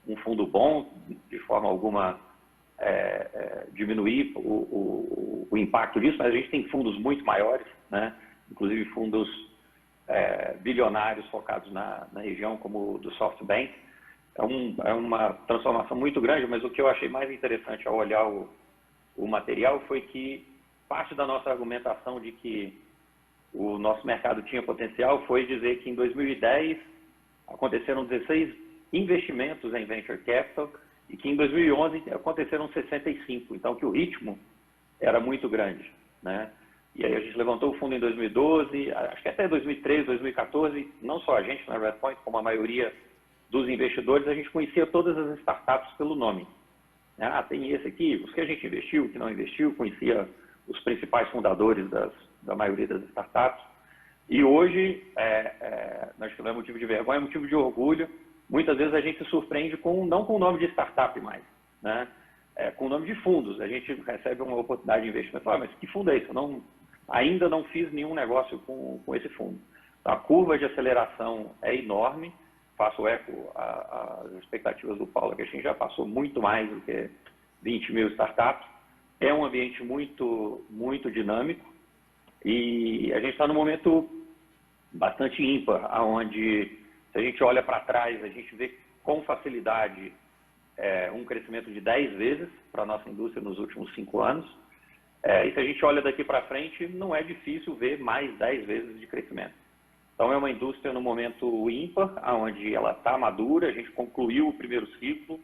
um fundo bom, de forma alguma diminuir o impacto disso, mas a gente tem fundos muito maiores, né? Inclusive fundos bilionários focados na região, como o do SoftBank. É uma transformação muito grande, mas o que eu achei mais interessante ao olhar o material foi que parte da nossa argumentação de que o nosso mercado tinha potencial foi dizer que em 2010 aconteceram 16 investimentos em Venture Capital e que em 2011 aconteceram 65, então que o ritmo era muito grande, né? E aí a gente levantou o fundo em 2012, acho que até 2013, 2014, não só a gente na Redpoint, como a maioria dos investidores, a gente conhecia todas as startups pelo nome. Tem esse aqui, os que a gente investiu, o que não investiu, conhecia os principais fundadores da maioria das startups. E hoje, nós tivemos motivo de vergonha, motivo de orgulho. Muitas vezes a gente se surpreende não com o nome de startup mais, né? Com o nome de fundos. A gente recebe uma oportunidade de investimento. Mas que fundo é esse? Ainda não fiz nenhum negócio com esse fundo. Então, a curva de aceleração é enorme. Faço eco às expectativas do Paulo, que a gente já passou muito mais do que 20 mil startups. É um ambiente muito dinâmico e a gente está num momento bastante ímpar, onde, se a gente olha para trás, a gente vê com facilidade um crescimento de 10 vezes para a nossa indústria nos últimos 5 anos. E se a gente olha daqui para frente, não é difícil ver mais 10 vezes de crescimento. Então, é uma indústria no momento ímpar, onde ela está madura, a gente concluiu o primeiro ciclo.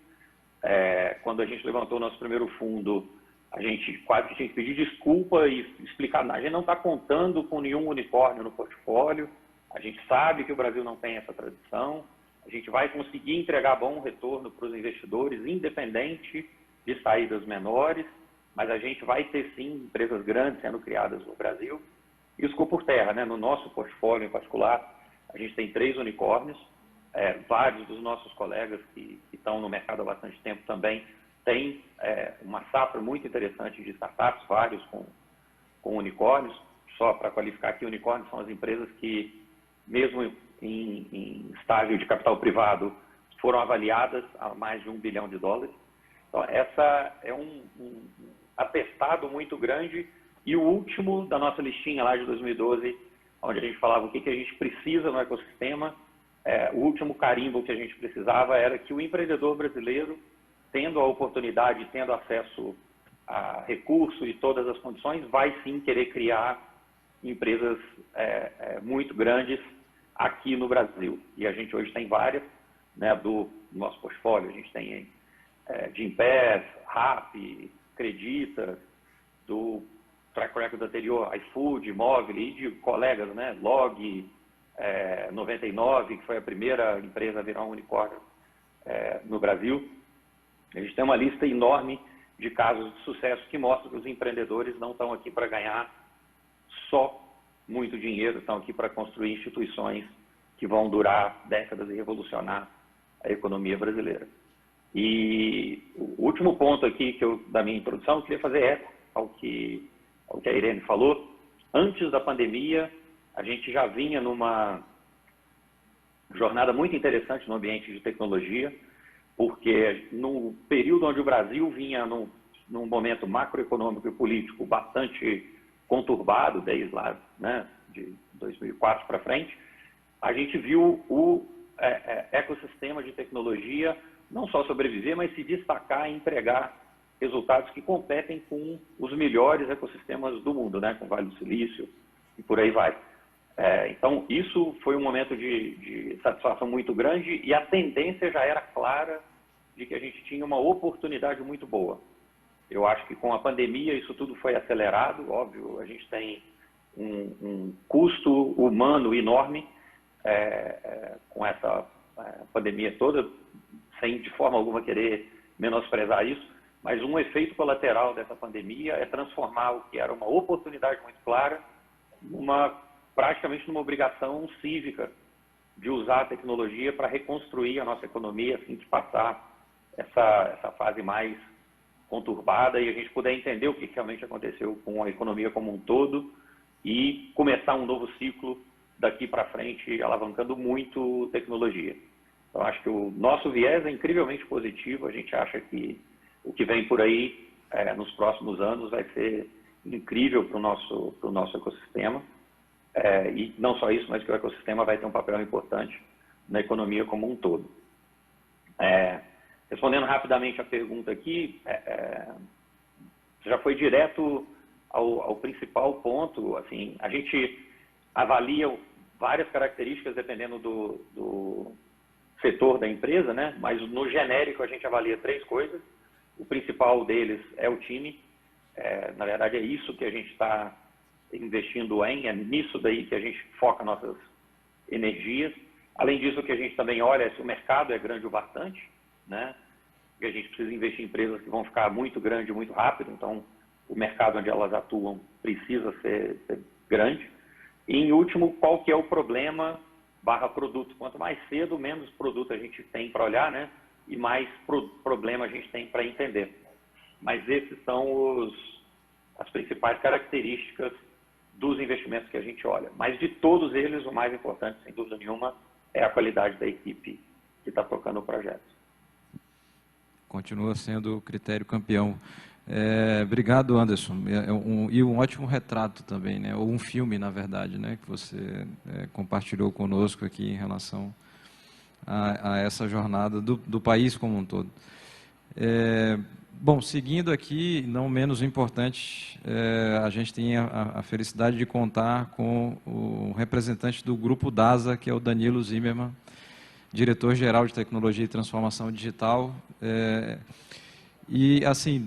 Quando a gente levantou o nosso primeiro fundo, a gente quase que tinha que pedir desculpa e explicar. A gente não está contando com nenhum unicórnio no portfólio, a gente sabe que o Brasil não tem essa tradição, a gente vai conseguir entregar bom retorno para os investidores, independente de saídas menores, mas a gente vai ter sim empresas grandes sendo criadas no Brasil. Isso ficou por terra, né? No nosso portfólio em particular, a gente tem 3 unicórnios, vários dos nossos colegas que estão no mercado há bastante tempo também têm uma safra muito interessante de startups, vários com unicórnios. Só para qualificar aqui, unicórnios são as empresas que, mesmo em estágio de capital privado, foram avaliadas a mais de $1 bilhão. Então, essa é um atestado muito grande. E o último da nossa listinha lá de 2012, onde a gente falava o que a gente precisa no ecossistema, o último carimbo que a gente precisava era que o empreendedor brasileiro, tendo a oportunidade, tendo acesso a recurso e todas as condições, vai sim querer criar empresas muito grandes aqui no Brasil. E a gente hoje tem várias, né, do nosso portfólio. A gente tem Gympass, Rappi, Creditas, do track record anterior, iFood, Móvel, e de colegas, né, Log, 99, que foi a primeira empresa a virar um unicórnio no Brasil. A gente tem uma lista enorme de casos de sucesso que mostram que os empreendedores não estão aqui para ganhar só muito dinheiro, estão aqui para construir instituições que vão durar décadas e revolucionar a economia brasileira. E o último ponto aqui da minha introdução, eu queria fazer eco ao que a Irene falou. Antes da pandemia, a gente já vinha numa jornada muito interessante no ambiente de tecnologia, porque no período onde o Brasil vinha num momento macroeconômico e político bastante conturbado, desde lá, né, de 2004 para frente, a gente viu o ecossistema de tecnologia não só sobreviver, mas se destacar e entregar resultados que competem com os melhores ecossistemas do mundo, né, com o Vale do Silício e por aí vai. Então, isso foi um momento de satisfação muito grande e a tendência já era clara de que a gente tinha uma oportunidade muito boa. Eu acho que com a pandemia isso tudo foi acelerado, óbvio, a gente tem um custo humano enorme com essa pandemia toda, sem de forma alguma querer menosprezar isso, mas um efeito colateral dessa pandemia é transformar o que era uma oportunidade muito clara praticamente numa obrigação cívica de usar a tecnologia para reconstruir a nossa economia assim que passar essa fase mais conturbada e a gente puder entender o que realmente aconteceu com a economia como um todo e começar um novo ciclo daqui para frente, alavancando muito tecnologia. Então, acho que o nosso viés é incrivelmente positivo. A gente acha que o que vem por aí nos próximos anos vai ser incrível para o nosso ecossistema. E não só isso, mas que o ecossistema vai ter um papel importante na economia como um todo. Respondendo rapidamente a pergunta aqui, já foi direto ao principal ponto. Assim, a gente avalia várias características dependendo do setor da empresa, né? Mas no genérico a gente avalia 3 coisas. O principal deles é o time. Na verdade, é isso que a gente está investindo é nisso daí que a gente foca nossas energias. Além disso, o que a gente também olha é se o mercado é grande o bastante, né? E a gente precisa investir em empresas que vão ficar muito grande muito rápido, então o mercado onde elas atuam precisa ser grande. E, em último, qual que é o problema / produto. Quanto mais cedo, menos produto a gente tem para olhar, né? E mais problema a gente tem para entender. Mas esses são as principais características dos investimentos que a gente olha. Mas de todos eles, o mais importante, sem dúvida nenhuma, é a qualidade da equipe que está tocando o projeto. Continua sendo o critério campeão. Obrigado, Anderson. E um ótimo retrato também, né? Ou um filme, na verdade, né? Que você compartilhou conosco aqui em relação a essa jornada do país como um todo. Bom, seguindo aqui, não menos importante, a gente tem a felicidade de contar com o representante do Grupo DASA, que é o Danilo Zimmermann, diretor-geral de Tecnologia e Transformação Digital. E, assim,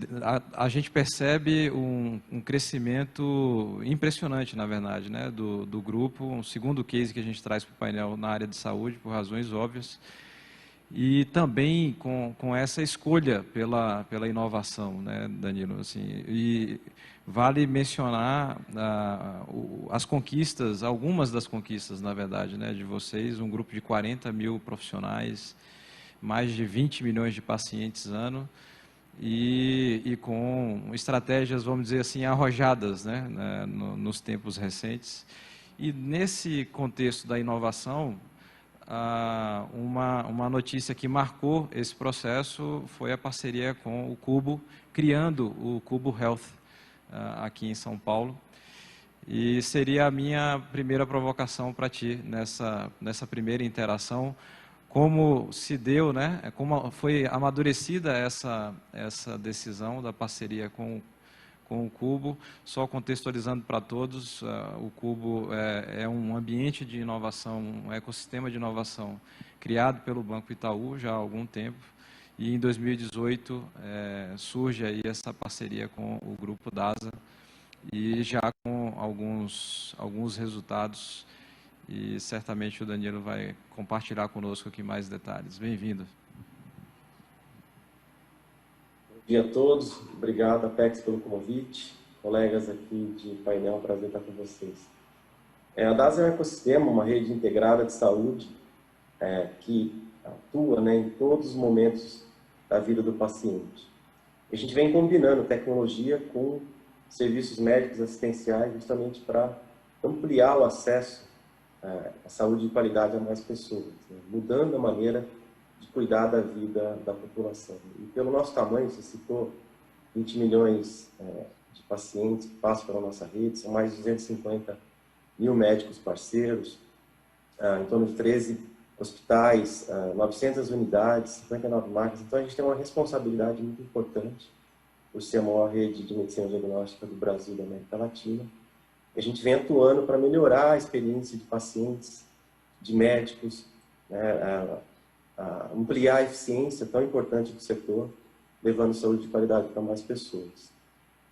a gente percebe um crescimento impressionante, na verdade, né, do grupo. Um segundo case que a gente traz para o painel na área de saúde, por razões óbvias. E também com essa escolha pela inovação, né, Danilo? Assim, e vale mencionar as conquistas, algumas das conquistas, na verdade, né, de vocês, um grupo de 40 mil profissionais, mais de 20 milhões de pacientes ano, e com estratégias, vamos dizer assim, arrojadas, né, nos tempos recentes. E nesse contexto da inovação, uma notícia que marcou esse processo foi a parceria com o Cubo, criando o Cubo Health aqui em São Paulo. E seria a minha primeira provocação para ti nessa primeira interação, como se deu, né? Como foi amadurecida essa decisão da parceria com o Cubo. Só contextualizando para todos, o Cubo é um ambiente de inovação, um ecossistema de inovação criado pelo Banco Itaú já há algum tempo, e em 2018 surge aí essa parceria com o Grupo DASA, e já com alguns resultados, e certamente o Danilo vai compartilhar conosco aqui mais detalhes. Bem-vindo. Bom dia a todos, obrigado Apex pelo convite, colegas aqui de painel, prazer estar com vocês. A DASA é um ecossistema, uma rede integrada de saúde que atua, né, em todos os momentos da vida do paciente. A gente vem combinando tecnologia com serviços médicos assistenciais justamente para ampliar o acesso à saúde de qualidade a mais pessoas, né, mudando a maneira de cuidar da vida da população. E pelo nosso tamanho, você citou 20 milhões de pacientes que passam pela nossa rede, são mais de 250 mil médicos parceiros, em torno de 13 hospitais, 900 unidades, 59 marcas. Então a gente tem uma responsabilidade muito importante por ser a maior rede de medicina diagnóstica do Brasil e da América Latina. A gente vem atuando para melhorar a experiência de pacientes, de médicos, né, ampliar a eficiência tão importante do setor, levando saúde de qualidade para mais pessoas.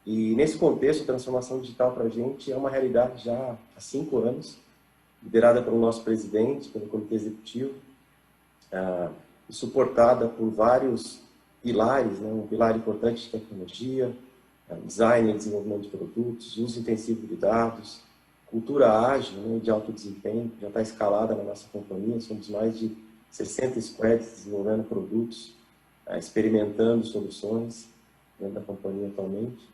E nesse contexto, a transformação digital para a gente é uma realidade já há 5 anos, liderada pelo nosso presidente, pelo comitê executivo, e suportada por vários pilares, né, um pilar importante de tecnologia, design e desenvolvimento de produtos, uso intensivo de dados, cultura ágil, né, de alto desempenho, já está escalada na nossa companhia, somos mais de 60 squads desenvolvendo produtos, experimentando soluções dentro da companhia atualmente.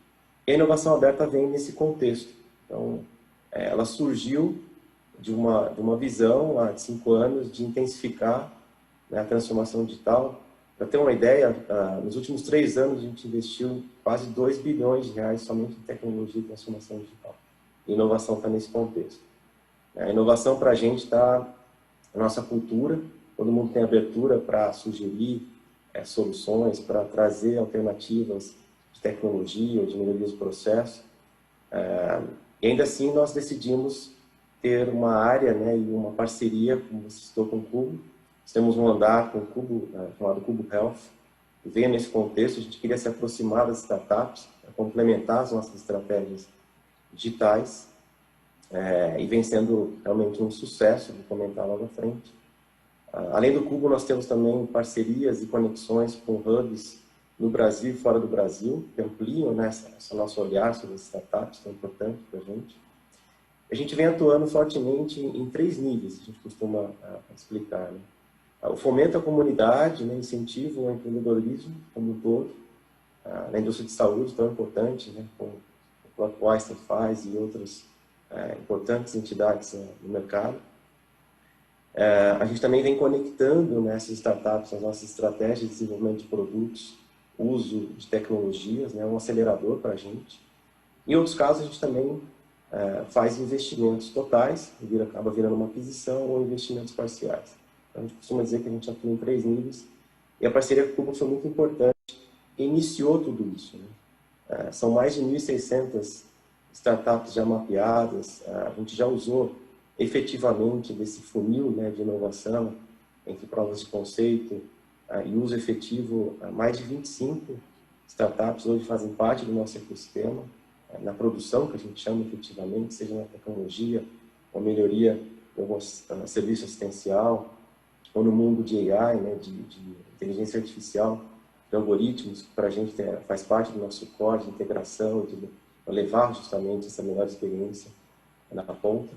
E a inovação aberta vem nesse contexto. Então, ela surgiu de uma visão há 5 anos de intensificar, né, a transformação digital. Para ter uma ideia, nos últimos 3 anos a gente investiu quase 2 bilhões de reais somente em tecnologia e transformação digital. E inovação está nesse contexto. A inovação para a gente está na nossa cultura. Todo mundo tem abertura para sugerir soluções, para trazer alternativas de tecnologia ou de melhoria do processo. E ainda assim nós decidimos ter uma área, né, e uma parceria, como você citou, com o Cubo. Nós temos um andar com o Cubo, chamado Cubo Health, que veio nesse contexto. A gente queria se aproximar das startups, complementar as nossas estratégias digitais, e vem sendo realmente um sucesso, vou comentar logo à frente. Além do Cubo, nós temos também parcerias e conexões com hubs no Brasil e fora do Brasil, que ampliam, né, esse nosso olhar sobre as startups, tão importante para a gente. A gente vem atuando fortemente em 3 níveis, a gente costuma explicar, né? O fomento à comunidade, né, incentivo ao empreendedorismo como um todo, na indústria de saúde, tão importante, né, como o que o Einstein faz e outras importantes entidades no mercado. A gente também vem conectando, né, essas startups, as nossas estratégias de desenvolvimento de produtos uso de tecnologias, né, um acelerador para a gente. Em outros casos, a gente também faz investimentos totais, acaba virando uma aquisição ou investimentos parciais. Então, a gente costuma dizer que a gente atua em 3 níveis, e a parceria com o Google foi muito importante, e iniciou tudo isso, né? São mais de 1.600 startups já mapeadas, a gente já usou efetivamente desse funil, né, de inovação, entre provas de conceito e uso efetivo, mais de 25 startups hoje fazem parte do nosso ecossistema, na produção, que a gente chama efetivamente, seja na tecnologia, ou melhoria do serviço assistencial, ou no mundo de AI, né, de inteligência artificial, de algoritmos, que para a gente faz parte do nosso core de integração, de levar justamente essa melhor experiência na ponta.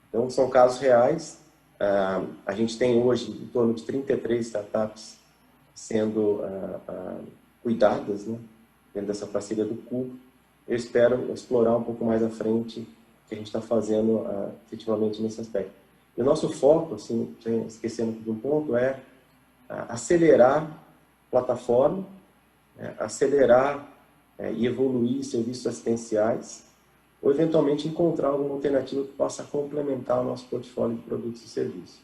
Então, são casos reais. A gente tem hoje em torno de 33 startups sendo cuidadas, né, dentro dessa parceria do Cubo. Eu espero explorar um pouco mais à frente o que a gente está fazendo efetivamente nesse aspecto. E o nosso foco, assim, esquecendo de um ponto, é acelerar a plataforma, acelerar e evoluir serviços assistenciais, ou eventualmente encontrar alguma alternativa que possa complementar o nosso portfólio de produtos e serviços.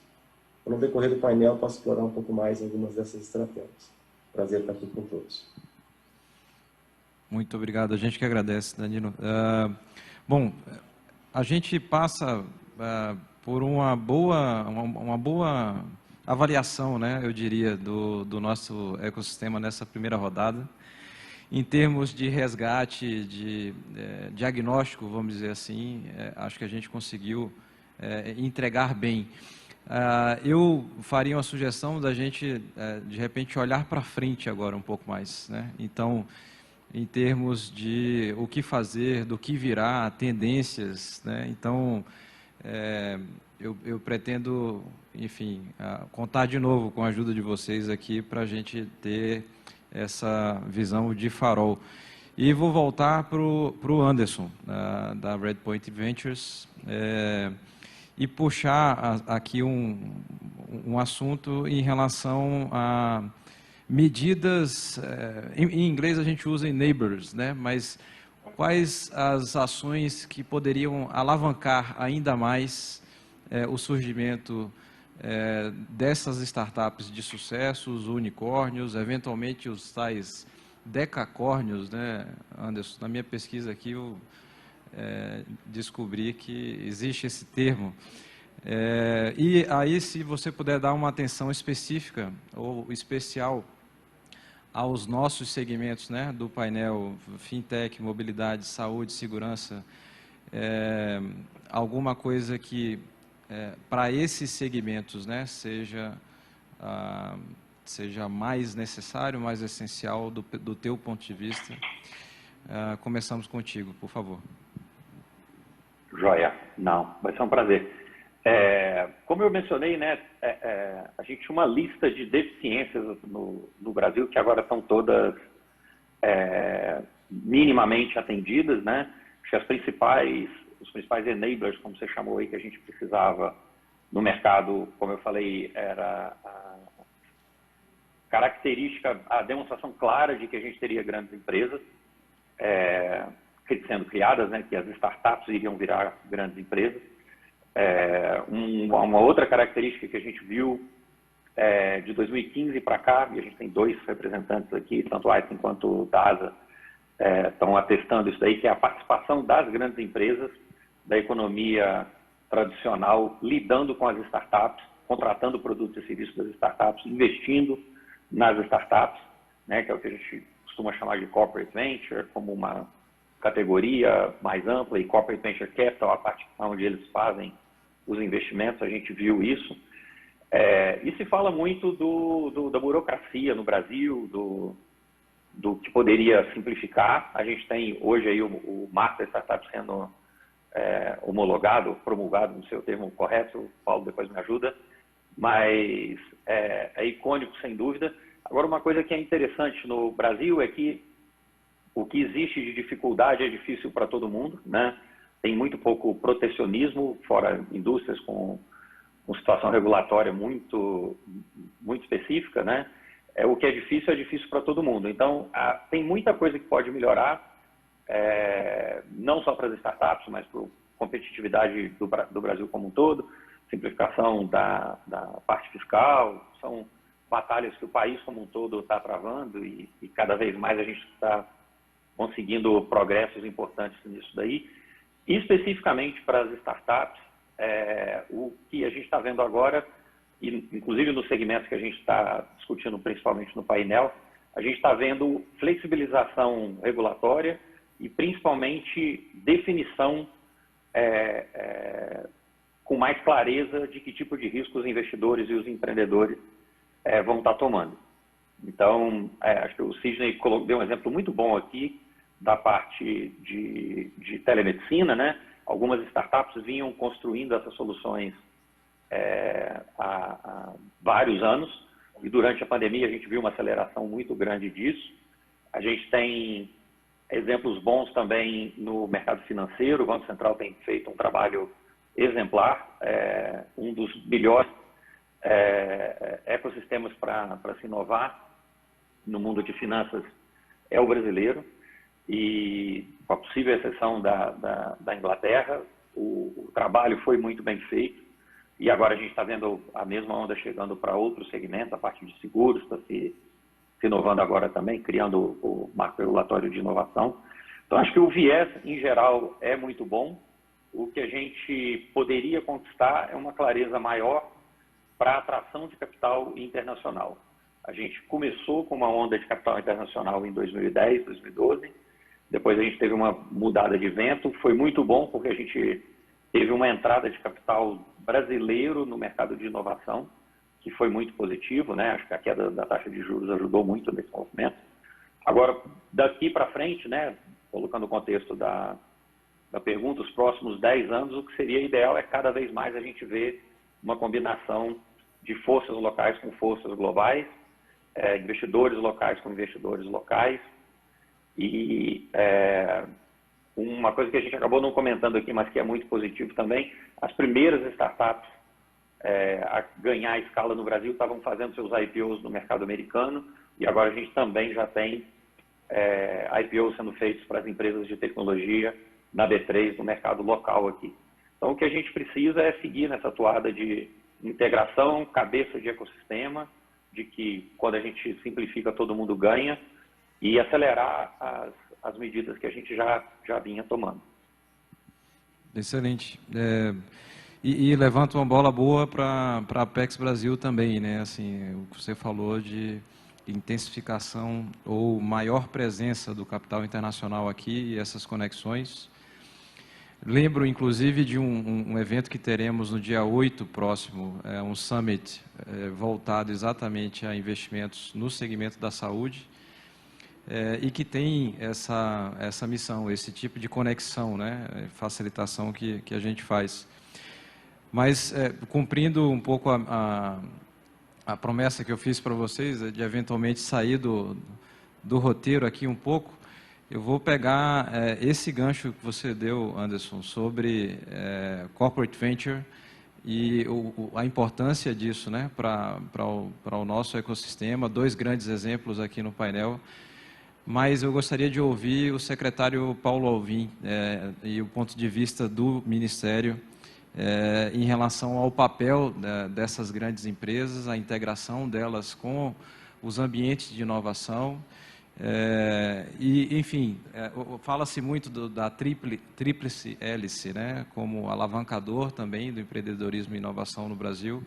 No decorrer do painel, eu posso explorar um pouco mais algumas dessas estratégias. Prazer estar aqui com todos. Muito obrigado. A gente que agradece, Danilo. Bom, a gente passa por uma boa avaliação, né, eu diria, do nosso ecossistema nessa primeira rodada. Em termos de resgate, de diagnóstico, vamos dizer assim, acho que a gente conseguiu entregar bem. Eu faria uma sugestão da gente, de repente, olhar para frente agora um pouco mais, né? Então, em termos de o que fazer, do que virá, tendências, né? Então, eu pretendo, enfim, contar de novo com a ajuda de vocês aqui para a gente ter essa visão de farol. E vou voltar para o Anderson, da Redpoint Ventures, e puxar aqui um assunto em relação a medidas, em inglês a gente usa enablers, né? Mas quais as ações que poderiam alavancar ainda mais o surgimento dessas startups de sucesso, os unicórnios, eventualmente os tais decacórnios, né, Anderson? Na minha pesquisa aqui eu descobri que existe esse termo. E aí, se você puder dar uma atenção específica ou especial aos nossos segmentos, né, do painel fintech, mobilidade, saúde, segurança, alguma coisa que para esses segmentos, né, seja mais necessário, mais essencial do teu ponto de vista. Começamos contigo, por favor. Joia. Não, vai ser um prazer. Como eu mencionei, né, a gente tinha uma lista de deficiências no Brasil que agora estão todas minimamente atendidas, né? Acho que os principais enablers, como você chamou aí, que a gente precisava no mercado, como eu falei, era a característica, a demonstração clara de que a gente teria grandes empresas sendo criadas, né, que as startups iriam virar grandes empresas. Uma outra característica que a gente viu de 2015 para cá, e a gente tem 2 representantes aqui, tanto a Einstein quanto o DASA, estão atestando isso daí, que é a participação das grandes empresas da economia tradicional, lidando com as startups, contratando produtos e serviços das startups, investindo nas startups, né, que é o que a gente costuma chamar de corporate venture, como uma categoria mais ampla, e corporate venture capital, a parte onde eles fazem os investimentos, a gente viu isso. E se fala muito da burocracia no Brasil, do que poderia simplificar. A gente tem hoje aí o Marco das Startups sendo homologado, promulgado, no seu termo correto, o Paulo depois me ajuda, mas é icônico sem dúvida. Agora, uma coisa que é interessante no Brasil é que o que existe de dificuldade é difícil para todo mundo, né? Tem muito pouco protecionismo, fora indústrias com situação regulatória muito específica, né? o que é difícil para todo mundo. Então, tem muita coisa que pode melhorar, não só para as startups, mas para a competitividade do Brasil como um todo, simplificação da parte fiscal, são batalhas que o país como um todo está travando e cada vez mais a gente está conseguindo progressos importantes nisso daí. E especificamente para as startups, o que a gente está vendo agora, inclusive nos segmentos que a gente está discutindo principalmente no painel, a gente está vendo flexibilização regulatória e principalmente definição com mais clareza de que tipo de risco os investidores e os empreendedores vão estar tomando. Então, acho que o Sidney deu um exemplo muito bom aqui da parte de telemedicina, né? Algumas startups vinham construindo essas soluções há vários anos e durante a pandemia a gente viu uma aceleração muito grande disso. A gente tem exemplos bons também no mercado financeiro. O Banco Central tem feito um trabalho exemplar, um dos melhores ecossistemas para se inovar no mundo de finanças é o brasileiro, e com a possível exceção da Inglaterra, o trabalho foi muito bem feito, e agora a gente está vendo a mesma onda chegando para outros segmentos, a parte de seguros está se inovando agora também, criando o marco regulatório de inovação. Então, acho que o viés, em geral, é muito bom. O que a gente poderia conquistar é uma clareza maior para a atração de capital internacional. A gente começou com uma onda de capital internacional em 2010, 2012, depois a gente teve uma mudada de vento, foi muito bom porque a gente teve uma entrada de capital brasileiro no mercado de inovação, que foi muito positivo, né? Acho que a queda da taxa de juros ajudou muito nesse movimento. Agora, daqui para frente, né, colocando o contexto da pergunta, os próximos 10 anos, o que seria ideal é cada vez mais a gente ver uma combinação de forças locais com forças globais, investidores locais com investidores locais. E uma coisa que a gente acabou não comentando aqui, mas que é muito positivo também, as primeiras startups a ganhar escala no Brasil estavam fazendo seus IPOs no mercado americano, e agora a gente também já tem IPOs sendo feitos para as empresas de tecnologia na B3, no mercado local aqui. Então, o que a gente precisa é seguir nessa toada de integração, cabeça de ecossistema, de que quando a gente simplifica, todo mundo ganha, e acelerar as medidas que a gente já vinha tomando. Excelente. E levanta uma bola boa para a Apex Brasil também, né? Assim, o que você falou de intensificação ou maior presença do capital internacional aqui e essas conexões. Lembro, inclusive, de um evento que teremos no dia 8 próximo, um summit voltado exatamente a investimentos no segmento da saúde, e que tem essa missão, esse tipo de conexão, né, facilitação que a gente faz. Mas, cumprindo um pouco a promessa que eu fiz para vocês, de eventualmente sair do roteiro aqui um pouco, eu vou pegar esse gancho que você deu, Anderson, sobre corporate venture e a importância disso, né, para o nosso ecossistema. Dois grandes exemplos aqui no painel. Mas eu gostaria de ouvir o secretário Paulo Alvim e o ponto de vista do Ministério em relação ao papel dessas grandes empresas, a integração delas com os ambientes de inovação. Enfim, fala-se muito da tríplice hélice, né, como alavancador também do empreendedorismo e inovação no Brasil.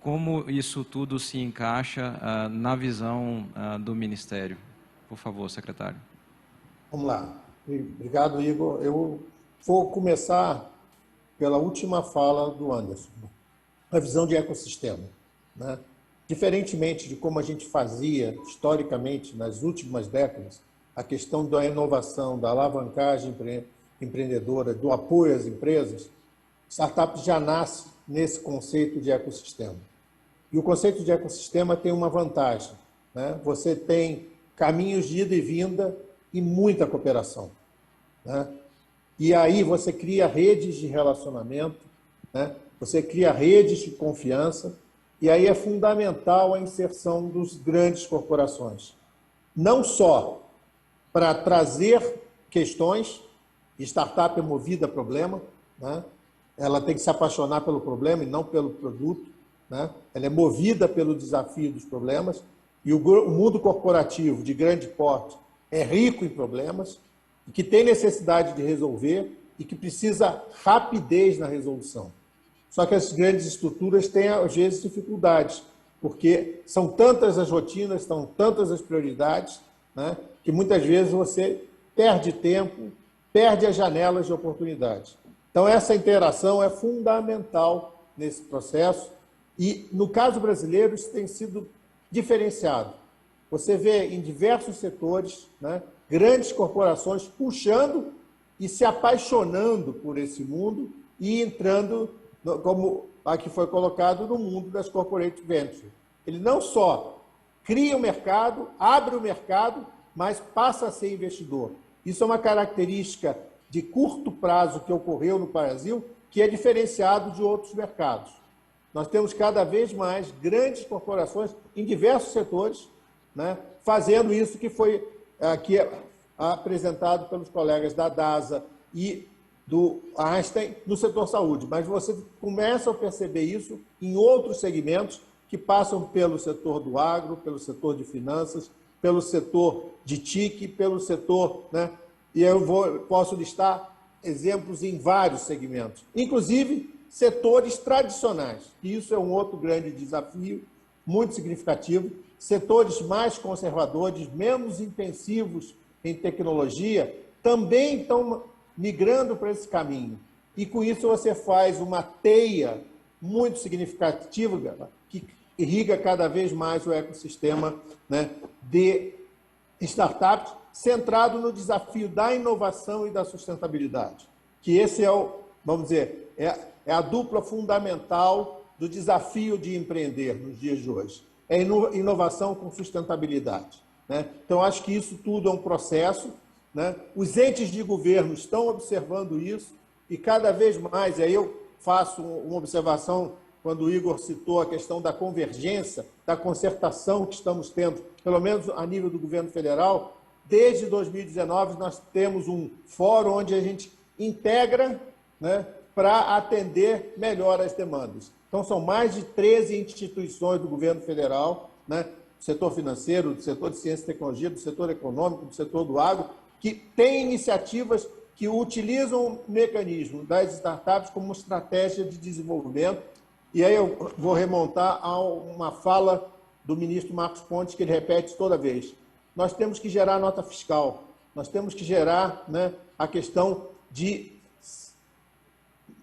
Como isso tudo se encaixa na visão do Ministério? Por favor, secretário. Vamos lá. Obrigado, Igor. Eu vou começar pela última fala do Anderson, a visão de ecossistema, né? Diferentemente de como a gente fazia historicamente nas últimas décadas, a questão da inovação, da alavancagem empreendedora, do apoio às empresas, startup já nasce nesse conceito de ecossistema. E o conceito de ecossistema tem uma vantagem, né? Você tem caminhos de ida e vinda e muita cooperação, né? E aí você cria redes de relacionamento, né? Você cria redes de confiança E aí é fundamental a inserção dos grandes corporações. Não só para trazer questões, startup é movida a problema, né? Ela tem que se apaixonar pelo problema e não pelo produto, né? Ela é movida pelo desafio dos problemas, e o mundo corporativo de grande porte é rico em problemas, e que tem necessidade de resolver e que precisa rapidez na resolução. Só que as grandes estruturas têm, às vezes, dificuldades, porque são tantas as rotinas, são tantas as prioridades, né, que muitas vezes você perde tempo, perde as janelas de oportunidade. Então, essa interação é fundamental nesse processo e, no caso brasileiro, isso tem sido diferenciado. Você vê em diversos setores, né, grandes corporações puxando e se apaixonando por esse mundo e entrando, como aqui foi colocado, no mundo das corporate ventures. Ele não só cria o mercado, abre o mercado, mas passa a ser investidor. Isso é uma característica de curto prazo que ocorreu no Brasil, que é diferenciado de outros mercados. Nós temos cada vez mais grandes corporações em diversos setores, né, fazendo isso que foi aqui apresentado pelos colegas da DASA e do Einstein no setor saúde, mas você começa a perceber isso em outros segmentos que passam pelo setor do agro, pelo setor de finanças, pelo setor de TIC, pelo setor, né? E eu posso listar exemplos em vários segmentos, inclusive setores tradicionais. E isso é um outro grande desafio, muito significativo. Setores mais conservadores, menos intensivos em tecnologia, também estão migrando para esse caminho. E com isso você faz uma teia muito significativa que irriga cada vez mais o ecossistema, né, de startups, centrado no desafio da inovação e da sustentabilidade. Que esse é o, vamos dizer, é a dupla fundamental do desafio de empreender nos dias de hoje. É inovação com sustentabilidade, né? Então, acho que isso tudo é um processo, né? Os entes de governo estão observando isso e cada vez mais, aí eu faço uma observação quando o Igor citou a questão da convergência, da concertação que estamos tendo, pelo menos a nível do governo federal. Desde 2019, nós temos um fórum onde a gente integra, né, para atender melhor as demandas. Então, são mais de 13 instituições do governo federal, né, do setor financeiro, do setor de ciência e tecnologia, do setor econômico, do setor do agro, que têm iniciativas que utilizam o mecanismo das startups como estratégia de desenvolvimento. E aí eu vou remontar a uma fala do ministro Marcos Pontes, que ele repete toda vez. Nós temos que gerar nota fiscal, nós temos que gerar, né, a questão de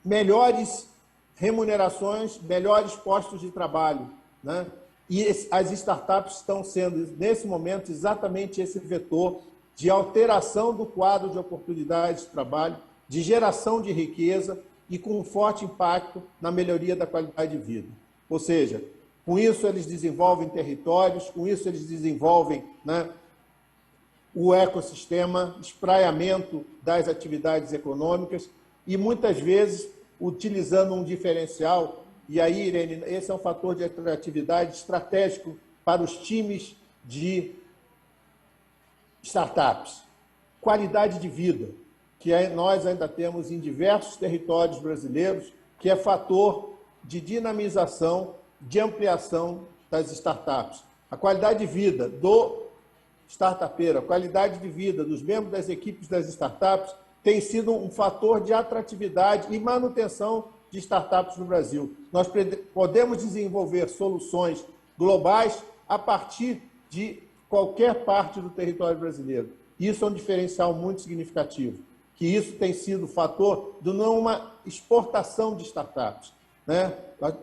melhores remunerações, melhores postos de trabalho, né? E as startups estão sendo, nesse momento, exatamente esse vetor de alteração do quadro de oportunidades de trabalho, de geração de riqueza e com um forte impacto na melhoria da qualidade de vida. Ou seja, com isso eles desenvolvem territórios, com isso eles desenvolvem, né, o ecossistema, espraiamento das atividades econômicas e, muitas vezes, utilizando um diferencial. E aí, Irene, esse é um fator de atratividade estratégico para os times de startups. Qualidade de vida, que nós ainda temos em diversos territórios brasileiros, que é fator de dinamização, de ampliação das startups. A qualidade de vida do startupeiro, a qualidade de vida dos membros das equipes das startups tem sido um fator de atratividade e manutenção de startups no Brasil. Nós podemos desenvolver soluções globais a partir de qualquer parte do território brasileiro. Isso é um diferencial muito significativo, que isso tem sido fator de não uma exportação de startups, né?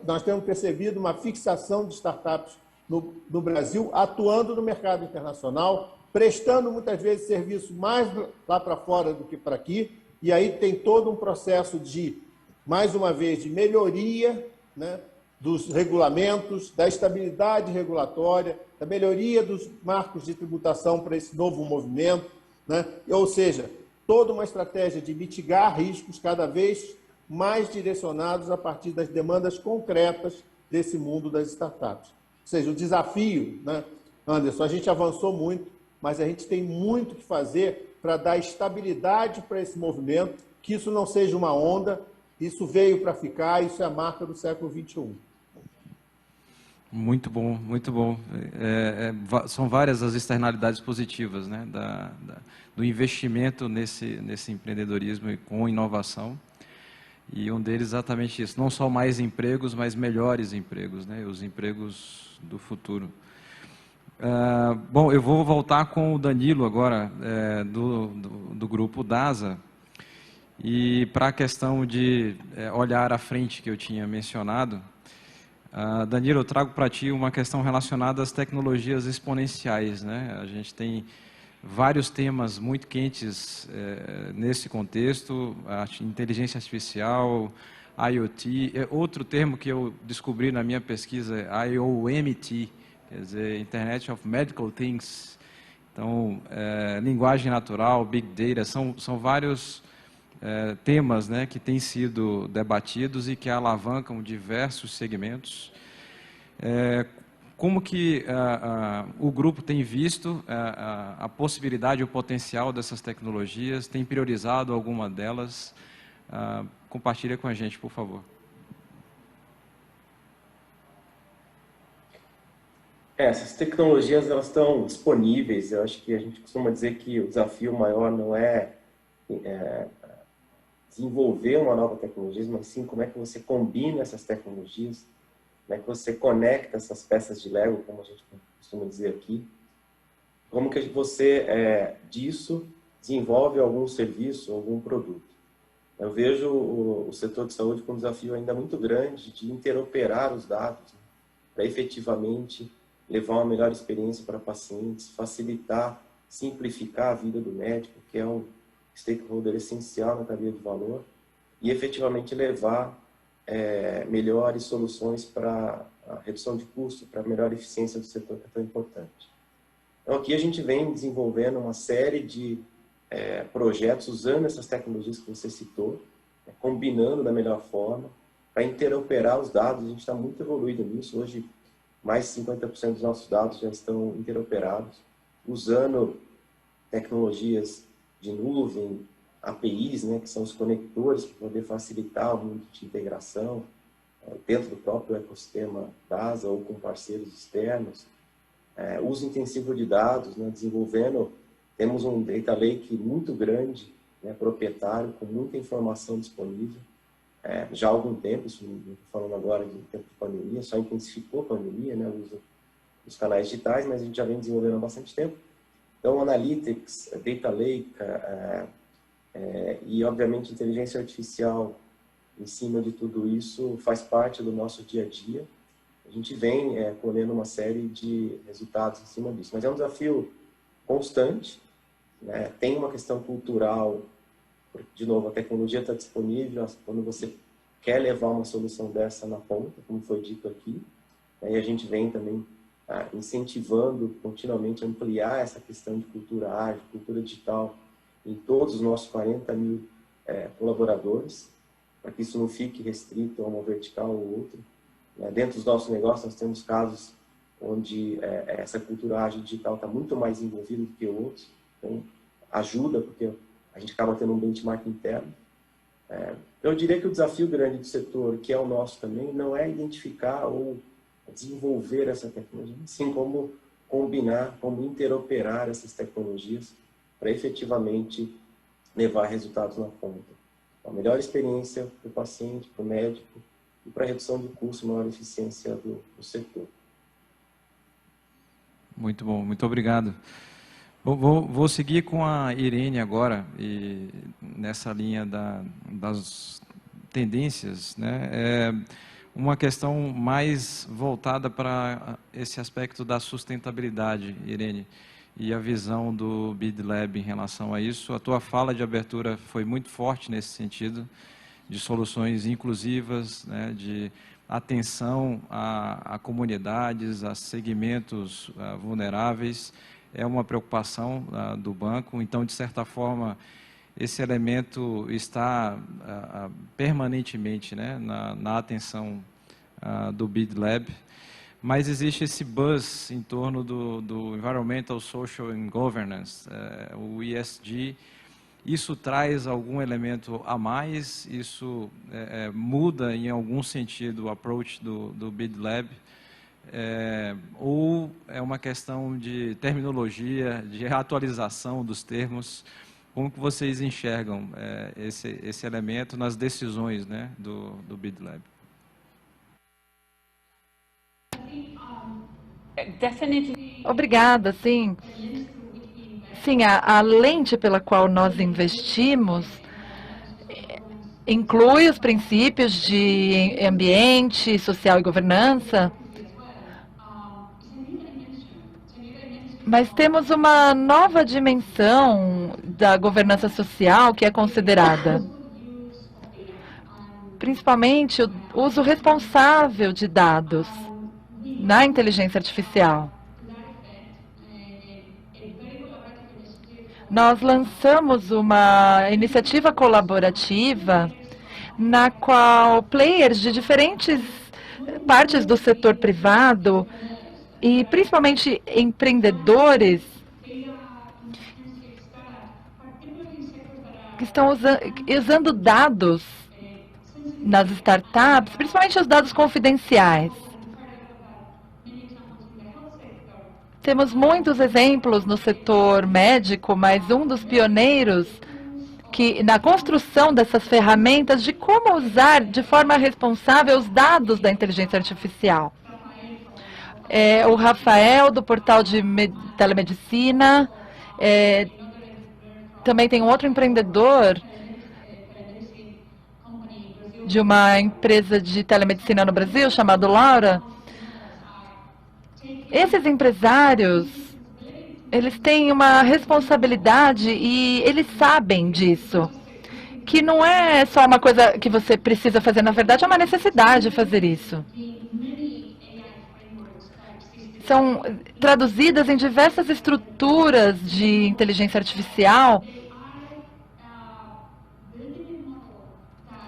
Nós temos percebido uma fixação de startups no Brasil, atuando no mercado internacional, prestando muitas vezes serviço mais lá para fora do que para aqui, e aí tem todo um processo de, mais uma vez, de melhoria, né, dos regulamentos, da estabilidade regulatória, da melhoria dos marcos de tributação para esse novo movimento, né? Ou seja, toda uma estratégia de mitigar riscos cada vez mais direcionados a partir das demandas concretas desse mundo das startups. Ou seja, o desafio, né, Anderson, a gente avançou muito, mas a gente tem muito que fazer para dar estabilidade para esse movimento, que isso não seja uma onda, isso veio para ficar, isso é a marca do século XXI. Muito bom, muito bom. São várias as externalidades positivas, né, do investimento nesse empreendedorismo e com inovação. E um deles exatamente isso, não só mais empregos, mas melhores empregos, né, os empregos do futuro. Bom, eu vou voltar com o Danilo agora, do grupo DASA, e para a questão de olhar à frente que eu tinha mencionado, Danilo, eu trago para ti uma questão relacionada às tecnologias exponenciais, né? A gente tem vários temas muito quentes nesse contexto, a inteligência artificial, IoT, outro termo que eu descobri na minha pesquisa é IOMT, quer dizer, Internet of Medical Things. Então, linguagem natural, Big Data, são vários temas, né, que têm sido debatidos e que alavancam diversos segmentos. Como que o grupo tem visto a possibilidade, o potencial dessas tecnologias, tem priorizado alguma delas? Compartilha com a gente, por favor. Essas tecnologias, elas estão disponíveis. Eu acho que a gente costuma dizer que o desafio maior não é desenvolver uma nova tecnologia, mas sim como é que você combina essas tecnologias, como é que você conecta essas peças de Lego, como a gente costuma dizer aqui, como que você, disso, desenvolve algum serviço, algum produto. Eu vejo o setor de saúde com um desafio ainda muito grande de interoperar os dados, né, para efetivamente levar uma melhor experiência para pacientes, facilitar, simplificar a vida do médico, que é um stakeholder essencial na cadeia de valor, e efetivamente levar melhores soluções para a redução de custo, para a melhor eficiência do setor, que é tão importante. Então, aqui a gente vem desenvolvendo uma série de projetos usando essas tecnologias que você citou, combinando da melhor forma, para interoperar os dados. A gente está muito evoluído nisso. Hoje, mais de 50% dos nossos dados já estão interoperados, usando tecnologias de nuvem, APIs, né, que são os conectores para poder facilitar o mundo de integração dentro do próprio ecossistema DASA ou com parceiros externos. Uso intensivo de dados, né, desenvolvendo, temos um data lake muito grande, né, proprietário, com muita informação disponível. Já há algum tempo, isso não estou falando agora de tempo de pandemia, só intensificou a pandemia, né, o uso dos canais digitais, mas a gente já vem desenvolvendo há bastante tempo. Então, Analytics, Data Lake e, obviamente, inteligência artificial em cima de tudo isso faz parte do nosso dia a dia. A gente vem colhendo uma série de resultados em cima disso, mas é um desafio constante, né? Tem uma questão cultural, porque, de novo, a tecnologia está disponível quando você quer levar uma solução dessa na ponta, como foi dito aqui, e a gente vem também incentivando continuamente ampliar essa questão de cultura ágil, cultura digital em todos os nossos 40 mil colaboradores, para que isso não fique restrito a uma vertical ou outra. Dentro dos nossos negócios, nós temos casos onde essa cultura ágil digital está muito mais envolvida do que outros, então ajuda, porque a gente acaba tendo um benchmark interno. Eu diria que o desafio grande do setor, que é o nosso também, não é identificar ou desenvolver essa tecnologia, sim como combinar, como interoperar essas tecnologias para efetivamente levar resultados na ponta. A melhor experiência para o paciente, para o médico e para a redução de custo, maior eficiência do setor. Muito bom, muito obrigado. Vou seguir com a Irene agora, e nessa linha das tendências, né? Uma questão mais voltada para esse aspecto da sustentabilidade, Irene, e a visão do BID Lab em relação a isso. A tua fala de abertura foi muito forte nesse sentido, de soluções inclusivas, né, de atenção a comunidades, a segmentos vulneráveis. É uma preocupação do banco, então, de certa forma, esse elemento está permanentemente, né, na atenção do BID Lab, mas existe esse buzz em torno do Environmental, Social and Governance, o ESG. Isso traz algum elemento a mais? Isso muda em algum sentido o approach do BID Lab? Ou é uma questão de terminologia, de atualização dos termos? Como que vocês enxergam esse elemento nas decisões, né, do BID Lab? Obrigada, sim. Sim, a lente pela qual nós investimos inclui os princípios de ambiente, social e governança, mas temos uma nova dimensão da governança social que é considerada, principalmente o uso responsável de dados na inteligência artificial. Nós lançamos uma iniciativa colaborativa na qual players de diferentes partes do setor privado e principalmente empreendedores que estão usando dados nas startups, principalmente os dados confidenciais. Temos muitos exemplos no setor médico, mas um dos pioneiros que na construção dessas ferramentas de como usar de forma responsável os dados da inteligência artificial. O Rafael, do portal de telemedicina. Também tem um outro empreendedor de uma empresa de telemedicina no Brasil, chamado Laura. Esses empresários, eles têm uma responsabilidade e eles sabem disso. Que não é só uma coisa que você precisa fazer, na verdade é uma necessidade fazer isso. São traduzidas em diversas estruturas de inteligência artificial.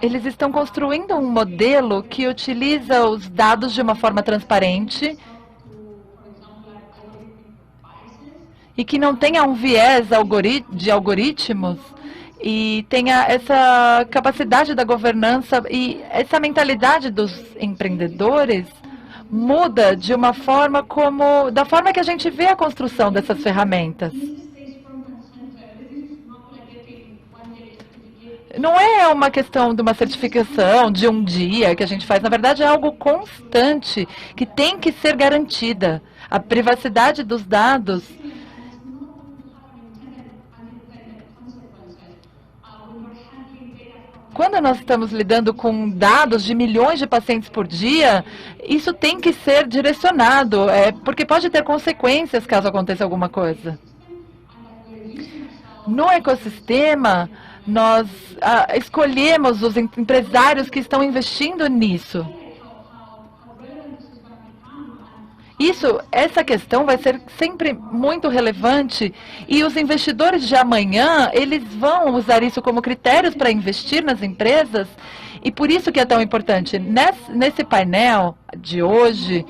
Eles estão construindo um modelo que utiliza os dados de uma forma transparente e que não tenha um viés de algoritmos e tenha essa capacidade da governança e essa mentalidade dos empreendedores muda de uma forma da forma que a gente vê a construção dessas ferramentas. Não é uma questão de uma certificação de um dia que a gente faz, na verdade é algo constante que tem que ser garantida. A privacidade dos dados quando nós estamos lidando com dados de milhões de pacientes por dia, isso tem que ser direcionado, porque pode ter consequências caso aconteça alguma coisa. No ecossistema, nós escolhemos os empresários que estão investindo nisso. Essa questão vai ser sempre muito relevante e os investidores de amanhã, eles vão usar isso como critérios para investir nas empresas e por isso que é tão importante. Nesse painel de hoje,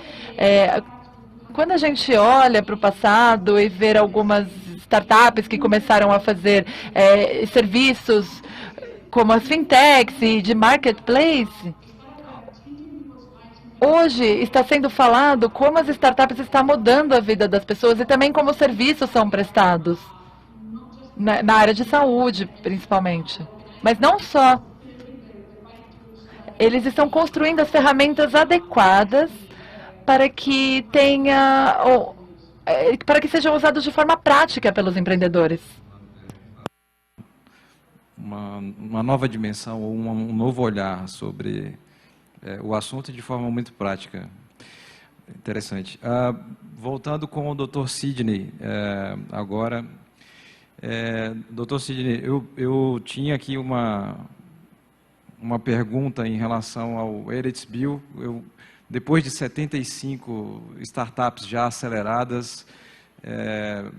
quando a gente olha para o passado e vê algumas startups que começaram a fazer serviços como as fintechs e de marketplace, hoje está sendo falado como as startups estão mudando a vida das pessoas e também como os serviços são prestados, na área de saúde, principalmente. Mas não só. Eles estão construindo as ferramentas adequadas para que sejam usados de forma prática pelos empreendedores. Uma nova dimensão ou um novo olhar sobre o assunto de forma muito prática. Interessante. Voltando com o Dr. Sidney, agora. Dr. Sidney, eu tinha aqui uma pergunta em relação ao Edits Bill. Depois de 75 startups já aceleradas,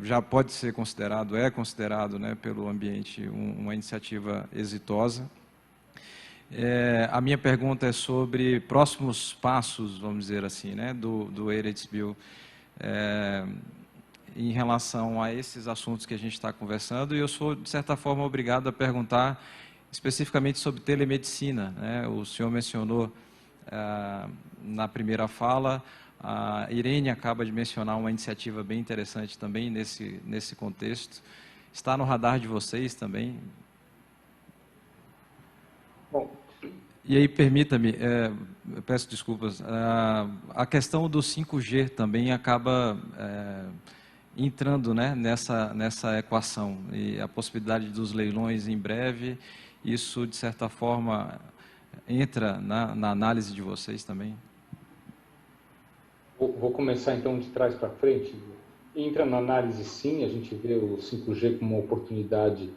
já pode ser considerado, né, pelo ambiente, uma iniciativa exitosa. A minha pergunta é sobre próximos passos, vamos dizer assim, né, do Heritage Bill, em relação a esses assuntos que a gente está conversando, e eu sou, de certa forma, obrigado a perguntar especificamente sobre telemedicina, né? O senhor mencionou na primeira fala, a Irene acaba de mencionar uma iniciativa bem interessante também nesse contexto. Está no radar de vocês também? Bom. E aí, permita-me, peço desculpas, a questão do 5G também acaba entrando, né, nessa equação, e a possibilidade dos leilões em breve, isso, de certa forma, entra na análise de vocês também? Vou começar, então, de trás para frente. Entra na análise, sim, a gente vê o 5G como uma oportunidade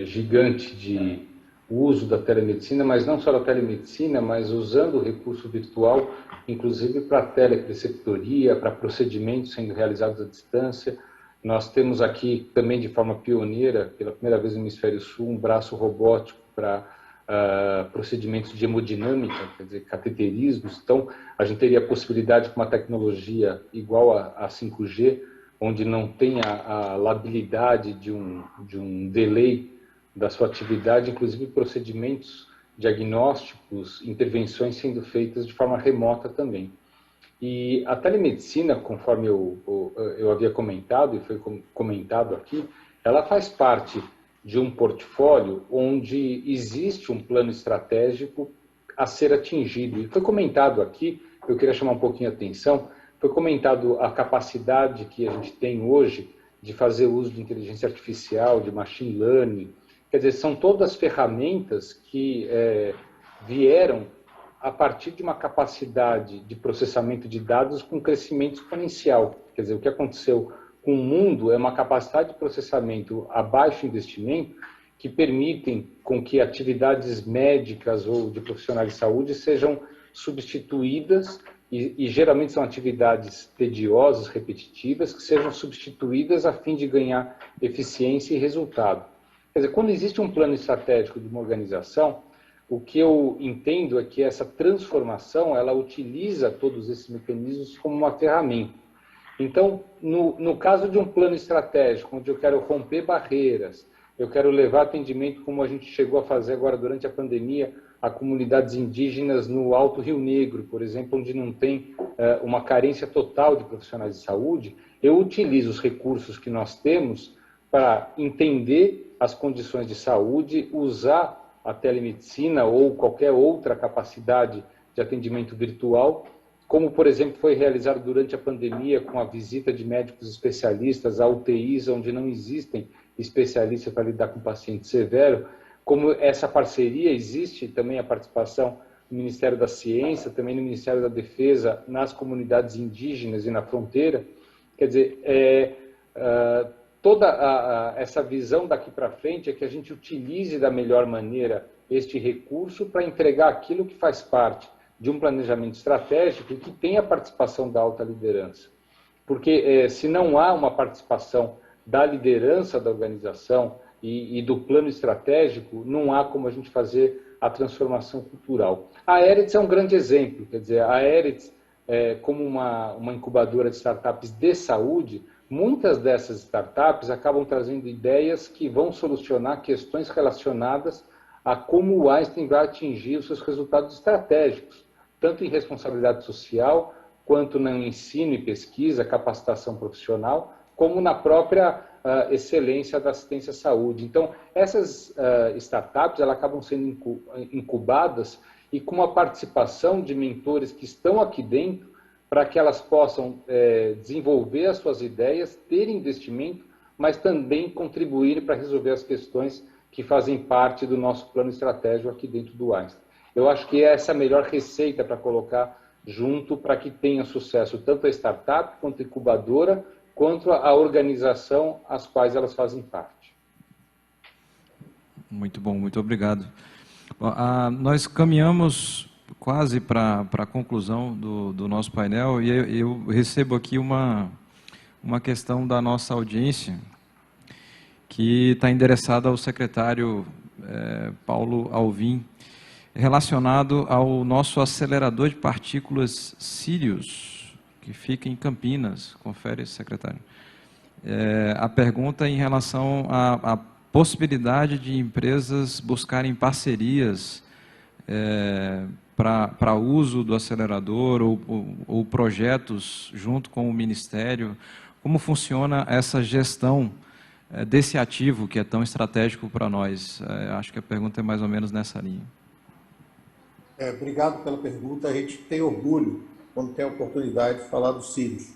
gigante de uso da telemedicina, mas não só da telemedicina, mas usando o recurso virtual, inclusive para telepreceptoria, para procedimentos sendo realizados à distância. Nós temos aqui também, de forma pioneira, pela primeira vez no Hemisfério Sul, um braço robótico para procedimentos de hemodinâmica, quer dizer, cateterismos. Então, a gente teria a possibilidade, com uma tecnologia igual a 5G, onde não tem a labilidade de um delay da sua atividade, inclusive procedimentos diagnósticos, intervenções sendo feitas de forma remota também. E a telemedicina, conforme eu havia comentado, e foi comentado aqui, ela faz parte de um portfólio onde existe um plano estratégico a ser atingido. E foi comentado aqui, eu queria chamar um pouquinho a atenção, foi comentado a capacidade que a gente tem hoje de fazer uso de inteligência artificial, de machine learning. Quer dizer, são todas ferramentas que vieram a partir de uma capacidade de processamento de dados com crescimento exponencial. Quer dizer, o que aconteceu com o mundo é uma capacidade de processamento a baixo investimento que permitem com que atividades médicas ou de profissionais de saúde sejam substituídas, e geralmente são atividades tediosas, repetitivas, que sejam substituídas a fim de ganhar eficiência e resultado. Quer dizer, quando existe um plano estratégico de uma organização, o que eu entendo é que essa transformação, ela utiliza todos esses mecanismos como uma ferramenta. Então, no caso de um plano estratégico, onde eu quero romper barreiras, eu quero levar atendimento, como a gente chegou a fazer agora durante a pandemia, a comunidades indígenas no Alto Rio Negro, por exemplo, onde não tem uma carência total de profissionais de saúde, eu utilizo os recursos que nós temos para entender as condições de saúde, usar a telemedicina ou qualquer outra capacidade de atendimento virtual, como, por exemplo, foi realizado durante a pandemia com a visita de médicos especialistas a UTIs, onde não existem especialistas para lidar com paciente severo. Como essa parceria existe, também a participação do Ministério da Ciência, também no Ministério da Defesa, nas comunidades indígenas e na fronteira. Quer dizer, toda essa visão daqui para frente é que a gente utilize da melhor maneira este recurso para entregar aquilo que faz parte de um planejamento estratégico e que tem a participação da alta liderança. Porque se não há uma participação da liderança da organização e do plano estratégico, não há como a gente fazer a transformação cultural. A Heritage é um grande exemplo, quer dizer, a Heritage, como uma incubadora de startups de saúde, muitas dessas startups acabam trazendo ideias que vão solucionar questões relacionadas a como o Einstein vai atingir os seus resultados estratégicos, tanto em responsabilidade social, quanto no ensino e pesquisa, capacitação profissional, como na própria excelência da assistência à saúde. Então, essas startups elas acabam sendo incubadas e com a participação de mentores que estão aqui dentro para que elas possam desenvolver as suas ideias, ter investimento, mas também contribuir para resolver as questões que fazem parte do nosso plano estratégico aqui dentro do Einstein. Eu acho que essa é a melhor receita para colocar junto para que tenha sucesso tanto a startup quanto a incubadora, quanto a organização às quais elas fazem parte. Muito bom, muito obrigado. Bom, nós caminhamos quase para a conclusão do nosso painel e eu recebo aqui uma questão da nossa audiência que está endereçada ao secretário Paulo Alvim, relacionado ao nosso acelerador de partículas Sirius, que fica em Campinas. Confere, secretário. A pergunta em relação à possibilidade de empresas buscarem parcerias para uso do acelerador ou projetos junto com o Ministério. Como funciona essa gestão desse ativo que é tão estratégico para nós? Acho que a pergunta é mais ou menos nessa linha. Obrigado pela pergunta. A gente tem orgulho quando tem a oportunidade de falar do Sirius,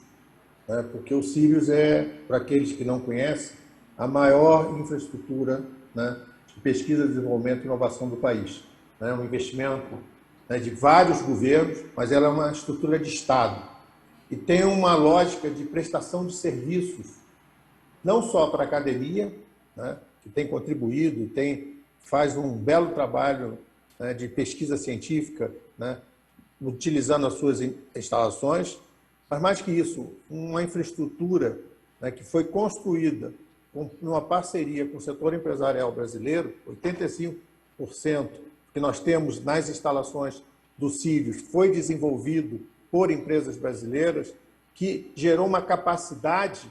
né? Porque o Sirius é, para aqueles que não conhecem, a maior infraestrutura, né, de pesquisa, desenvolvimento e inovação do país. É um investimento, né, de vários governos, mas ela é uma estrutura de Estado. E tem uma lógica de prestação de serviços, não só para a academia, né, que tem contribuído, faz um belo trabalho, né, de pesquisa científica, né, utilizando as suas instalações, mas mais que isso, uma infraestrutura, né, que foi construída numa parceria com o setor empresarial brasileiro. 85% que nós temos nas instalações do Sirius foi desenvolvido por empresas brasileiras, que gerou uma capacidade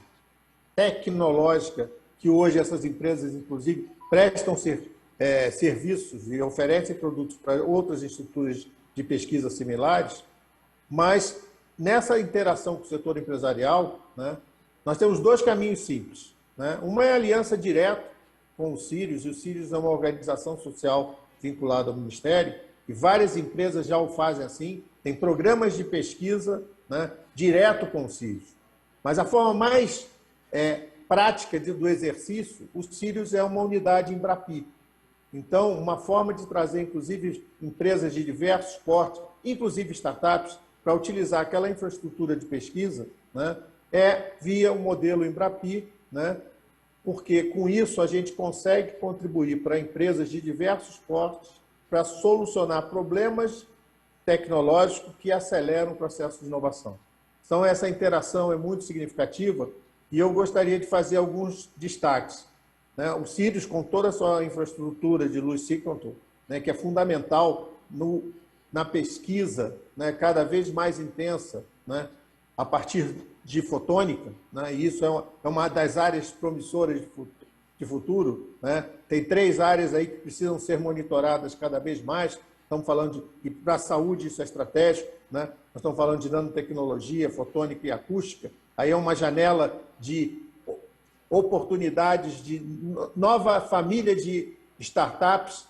tecnológica que hoje essas empresas, inclusive, prestam serviços e oferecem produtos para outras estruturas de pesquisa similares, mas nessa interação com o setor empresarial, né, nós temos dois caminhos simples, né? Uma é a aliança direta com o Sirius, e o Sirius é uma organização social vinculada ao Ministério, e várias empresas já o fazem assim, tem programas de pesquisa, né, direto com o Sirius. Mas a forma mais prática do exercício, o Sirius é uma unidade Embrapi. Então, uma forma de trazer, inclusive, empresas de diversos portes, inclusive startups, para utilizar aquela infraestrutura de pesquisa, né, é via o modelo Embrapi, né, porque com isso a gente consegue contribuir para empresas de diversos portes para solucionar problemas tecnológicos que aceleram o processo de inovação. Então, essa interação é muito significativa e eu gostaria de fazer alguns destaques, né? O Sirius, com toda a sua infraestrutura de luz Cyclotron, né, que é fundamental na pesquisa, né, cada vez mais intensa, né, a partir de fotônica, né, e isso é uma das áreas promissoras de futuro, né? Tem 3 áreas aí que precisam ser monitoradas cada vez mais. Estamos falando e para a saúde isso é estratégico, né? Nós estamos falando de nanotecnologia, fotônica e acústica. Aí é uma janela de oportunidades de nova família de startups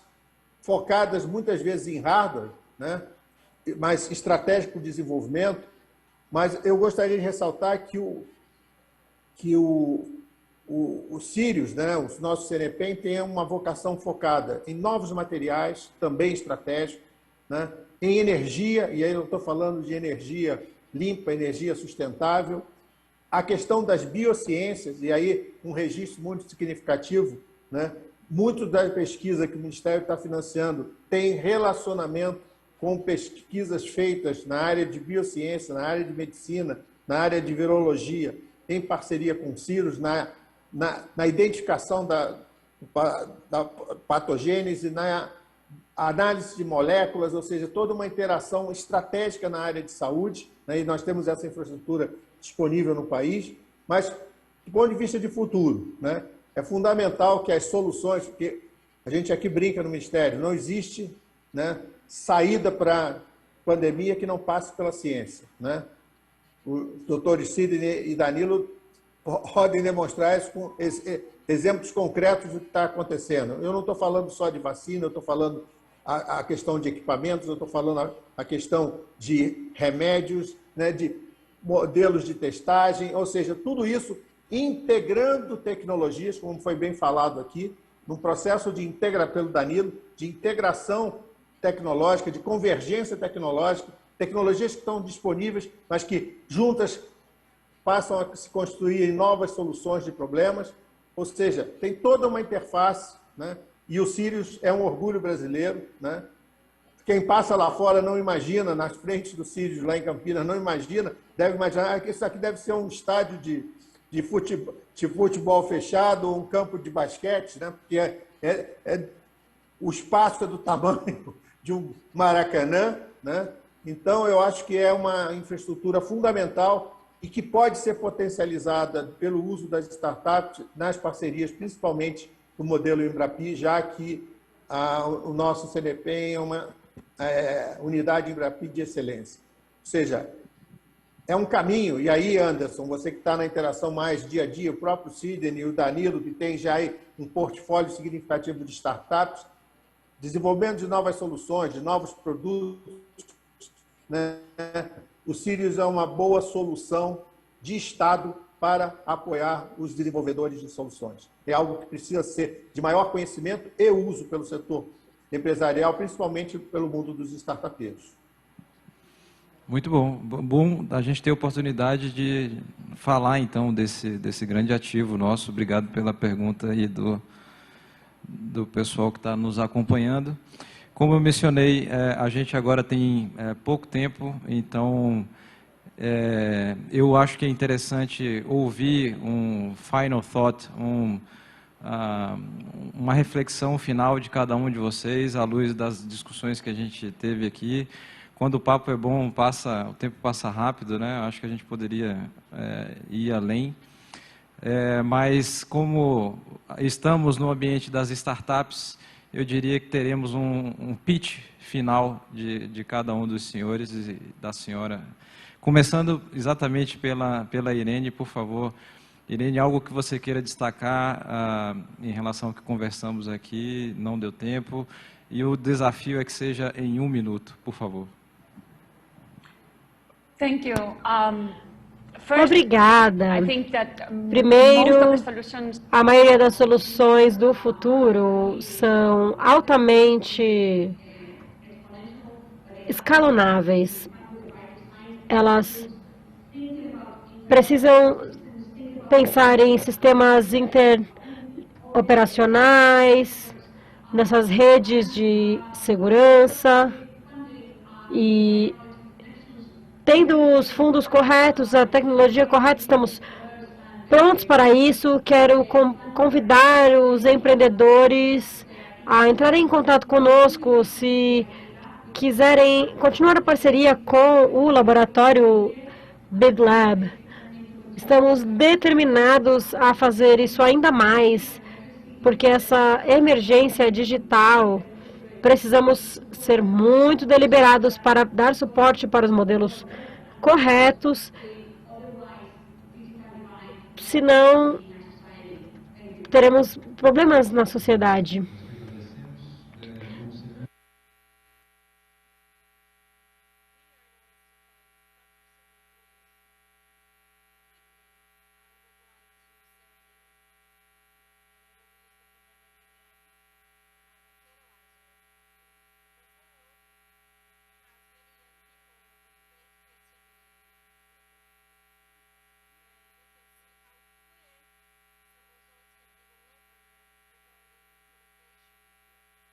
focadas muitas vezes em hardware, né, mas estratégico de desenvolvimento. Mas eu gostaria de ressaltar que o Sirius, né, o nosso CNPEM, tem uma vocação focada em novos materiais, também estratégicos, né, em energia, e aí eu estou falando de energia limpa, energia sustentável, a questão das biociências, e aí um registro muito significativo, né, muito da pesquisa que o Ministério está financiando tem relacionamento com pesquisas feitas na área de biociência, na área de medicina, na área de virologia, em parceria com o Sirius, na identificação da patogênese, na análise de moléculas, ou seja, toda uma interação estratégica na área de saúde, né, e nós temos essa infraestrutura disponível no país, mas do ponto de vista de futuro, né, é fundamental que as soluções, porque a gente aqui brinca no Ministério, não existe, né, saída para a pandemia que não passe pela ciência, né? Os doutores Sidney e Danilo podem demonstrar isso com exemplos concretos do que está acontecendo. Eu não estou falando só de vacina, eu estou falando a questão de equipamentos, eu estou falando a questão de remédios, né, de modelos de testagem, ou seja, tudo isso integrando tecnologias, como foi bem falado aqui, num processo de pelo Danilo, de integração tecnológica, de convergência tecnológica, tecnologias que estão disponíveis, mas que juntas passam a se construir em novas soluções de problemas, ou seja, tem toda uma interface, né? E o Sirius é um orgulho brasileiro, né? Quem passa lá fora não imagina, nas frentes do Sirius, lá em Campinas, não imagina, deve imaginar que isso aqui deve ser um estádio de futebol fechado ou um campo de basquete, né? Porque o espaço é do tamanho de um Maracanã, né? Então, eu acho que é uma infraestrutura fundamental e que pode ser potencializada pelo uso das startups nas parcerias, principalmente do modelo Embrapi, já que o nosso CNPEM é uma unidade Embrapi de excelência. Ou seja, é um caminho, e aí, Anderson, você que está na interação mais dia a dia, o próprio Sidney e o Danilo, que tem já aí um portfólio significativo de startups, desenvolvimento de novas soluções, de novos produtos, né? O Sirius é uma boa solução de Estado para apoiar os desenvolvedores de soluções. É algo que precisa ser de maior conhecimento e uso pelo setor empresarial, principalmente pelo mundo dos startupeiros. Muito bom. Bom a gente ter a oportunidade de falar, então, desse grande ativo nosso. Obrigado pela pergunta aí do pessoal que está nos acompanhando. Como eu mencionei, a gente agora tem pouco tempo, então eu acho que é interessante ouvir um final thought, uma reflexão final de cada um de vocês, à luz das discussões que a gente teve aqui. Quando o papo é bom, o tempo passa rápido, né? Acho que a gente poderia ir além. Mas como estamos no ambiente das startups, eu diria que teremos um pitch final de cada um dos senhores e da senhora. Começando exatamente pela Irene, por favor. Irene, algo que você queira destacar em relação ao que conversamos aqui, não deu tempo, e o desafio é que seja em 1 minuto, por favor. Thank you. Obrigada. Primeiro, a maioria das soluções do futuro são altamente escalonáveis. Elas precisam pensar em sistemas interoperacionais, nessas redes de segurança e tendo os fundos corretos, a tecnologia correta, estamos prontos para isso. Quero convidar os empreendedores a entrarem em contato conosco se quiserem continuar a parceria com o laboratório BidLab. Estamos determinados a fazer isso ainda mais, porque essa emergência digital, precisamos ser muito deliberados para dar suporte para os modelos corretos, senão teremos problemas na sociedade.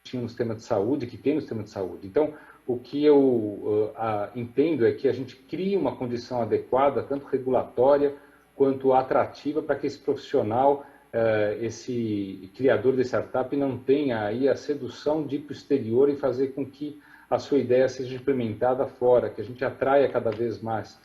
Tinha um sistema de saúde, que tem um sistema de saúde. Então, o que eu entendo é que a gente cria uma condição adequada, tanto regulatória quanto atrativa, para que esse profissional, esse criador de startup, não tenha aí a sedução de ir para o exterior e fazer com que a sua ideia seja implementada fora, que a gente atraia cada vez mais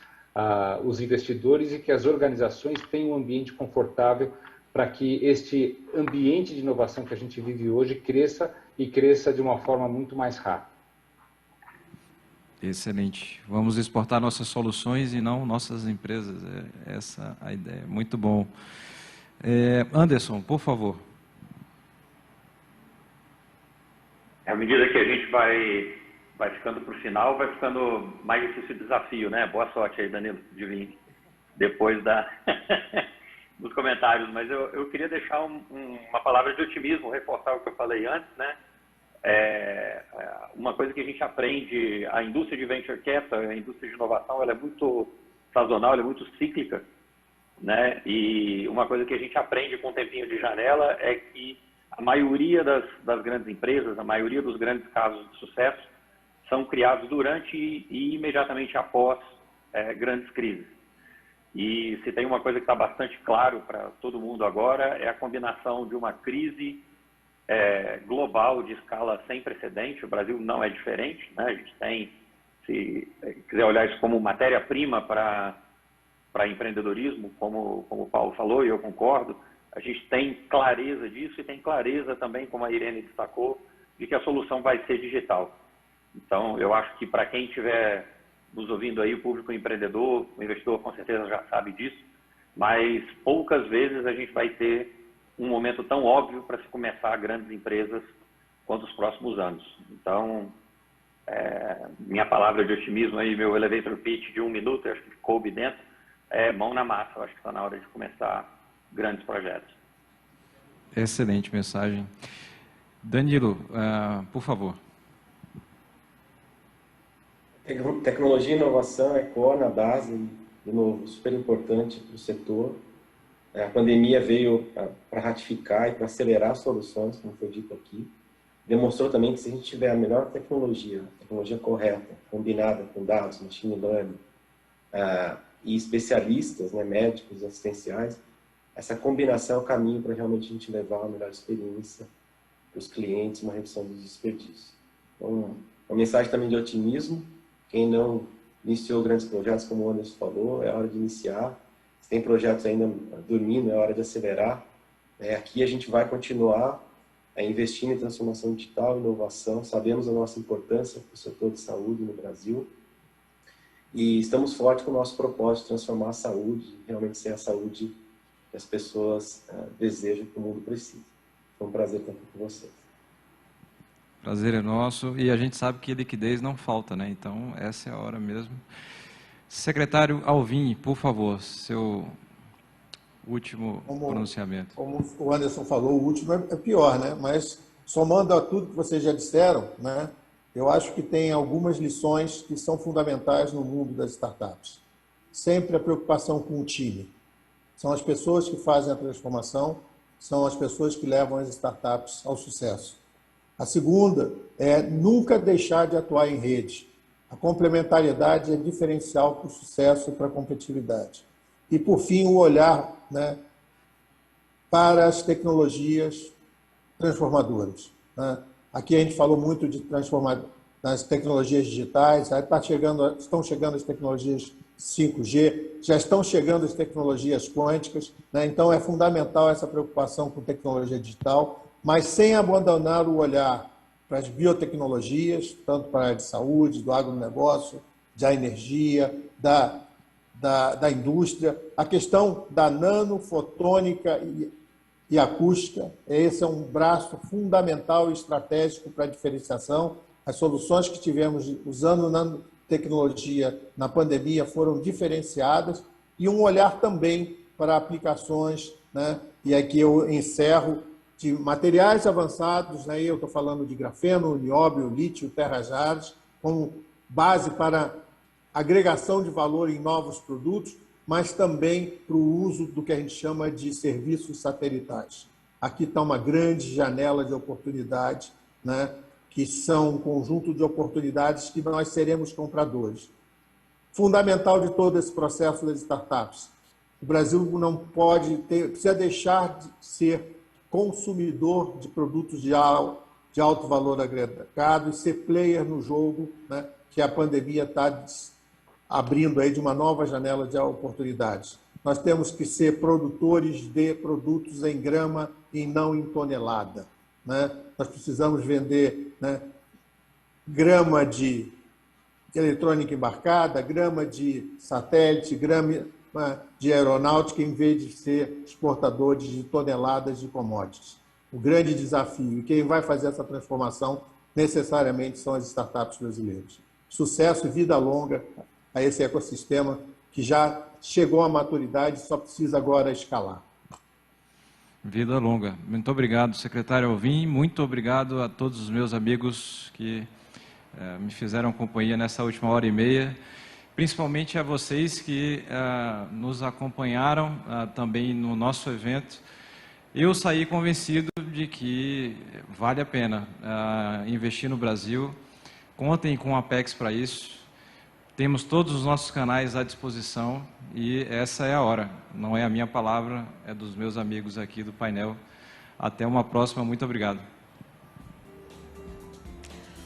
os investidores e que as organizações tenham um ambiente confortável para que este ambiente de inovação que a gente vive hoje cresça e cresça de uma forma muito mais rápida. Excelente. Vamos exportar nossas soluções e não nossas empresas. É essa a ideia. Muito bom. Anderson, por favor. À medida que a gente vai ficando para o final, vai ficando mais difícil o desafio, né? Boa sorte aí, Danilo, de vir depois dos comentários, mas eu queria deixar uma palavra de otimismo, reforçar o que eu falei antes, né? Uma coisa que a gente aprende, a indústria de venture capital, a indústria de inovação, ela é muito sazonal, ela é muito cíclica, né? E uma coisa que a gente aprende com um tempinho de janela é que a maioria das grandes empresas, a maioria dos grandes casos de sucesso são criados durante e imediatamente após grandes crises. E se tem uma coisa que está bastante claro para todo mundo agora, é a combinação de uma crise global de escala sem precedente. O Brasil não é diferente, né? A gente tem, se quiser olhar isso como matéria-prima para empreendedorismo, como o Paulo falou, e eu concordo, a gente tem clareza disso e tem clareza também, como a Irene destacou, de que a solução vai ser digital. Então, eu acho que para quem estiver nos ouvindo aí, o público empreendedor, o investidor com certeza já sabe disso, mas poucas vezes a gente vai ter um momento tão óbvio para se começar grandes empresas quanto os próximos anos. Então, minha palavra de otimismo aí, meu elevator pitch de 1 minuto, eu acho que coube dentro, mão na massa. Eu acho que está na hora de começar grandes projetos. Excelente mensagem. Danilo, por favor. Tecnologia e inovação é core na base, de novo, super importante para o setor. A pandemia veio para ratificar e para acelerar soluções, como foi dito aqui. Demonstrou também que se a gente tiver a melhor tecnologia, a tecnologia correta, combinada com dados, machine learning, e especialistas, né, médicos, assistenciais, essa combinação é o caminho para realmente a gente levar uma melhor experiência para os clientes, uma redução dos desperdícios. Então, uma mensagem também de otimismo. Quem não iniciou grandes projetos, como o Anderson falou, é hora de iniciar. Se tem projetos ainda dormindo, é hora de acelerar. Aqui a gente vai continuar investindo em transformação digital, inovação. Sabemos a nossa importância para o setor de saúde no Brasil. E estamos fortes com o nosso propósito de transformar a saúde, realmente ser a saúde que as pessoas desejam, que o mundo precisa. Foi um prazer estar aqui com vocês. Prazer é nosso, e a gente sabe que liquidez não falta, né? Então, essa é a hora mesmo. Secretário Alvim, por favor, seu último pronunciamento. Como o Anderson falou, o último é pior, né? Mas, somando a tudo que vocês já disseram, né, eu acho que tem algumas lições que são fundamentais no mundo das startups. Sempre a preocupação com o time. São as pessoas que fazem a transformação, são as pessoas que levam as startups ao sucesso. A segunda é nunca deixar de atuar em rede. A complementariedade é diferencial para o sucesso e para a competitividade. E, por fim, o olhar, né, para as tecnologias transformadoras, né? Aqui a gente falou muito de transformar nas tecnologias digitais, estão chegando as tecnologias 5G, já estão chegando as tecnologias quânticas, né? Então é fundamental essa preocupação com tecnologia digital, mas sem abandonar o olhar para as biotecnologias, tanto para a área de saúde, do agronegócio, da energia, da indústria. A questão da nanofotônica e acústica, esse é um braço fundamental e estratégico para a diferenciação. As soluções que tivemos usando nanotecnologia na pandemia foram diferenciadas, e um olhar também para aplicações, né? E aqui eu encerro, de materiais avançados, né? Eu estou falando de grafeno, nióbio, lítio, terras raras, como base para agregação de valor em novos produtos, mas também para o uso do que a gente chama de serviços satelitais. Aqui está uma grande janela de oportunidade, né? Que são um conjunto de oportunidades que nós seremos compradores. Fundamental de todo esse processo das startups. O Brasil não pode precisa deixar de ser consumidor de produtos de alto valor agregado e ser player no jogo, né, que a pandemia está abrindo aí de uma nova janela de oportunidades. Nós temos que ser produtores de produtos em grama e não em tonelada, né? Nós precisamos vender, né, grama de eletrônica embarcada, grama de satélite, grama de aeronáutica, em vez de ser exportadores de toneladas de commodities. O grande desafio, e quem vai fazer essa transformação necessariamente são as startups brasileiras. Sucesso e vida longa a esse ecossistema que já chegou à maturidade, só precisa agora escalar. Vida longa. Muito obrigado, secretário Alvim. Muito obrigado a todos os meus amigos que me fizeram companhia nessa última hora e meia. Principalmente a vocês que nos acompanharam também no nosso evento. Eu saí convencido de que vale a pena investir no Brasil. Contem com a Apex para isso. Temos todos os nossos canais à disposição e essa é a hora. Não é a minha palavra, é dos meus amigos aqui do painel. Até uma próxima. Muito obrigado.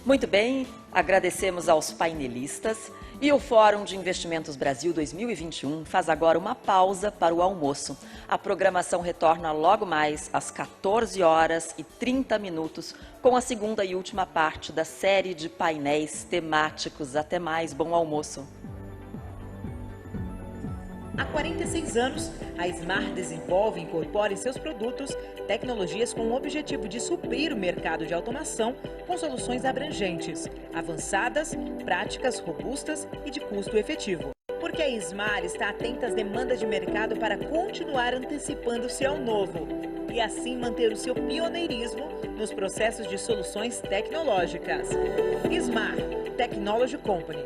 Muito bem, agradecemos aos painelistas e o Fórum de Investimentos Brasil 2021 faz agora uma pausa para o almoço. A programação retorna logo mais às 14h30 com a segunda e última parte da série de painéis temáticos. Até mais, bom almoço. Há 46 anos, a Smar desenvolve e incorpora em seus produtos tecnologias com o objetivo de suprir o mercado de automação com soluções abrangentes, avançadas, práticas, robustas e de custo efetivo. Porque a Smar está atenta às demandas de mercado para continuar antecipando-se ao novo e assim manter o seu pioneirismo nos processos de soluções tecnológicas. Smar Technology Company.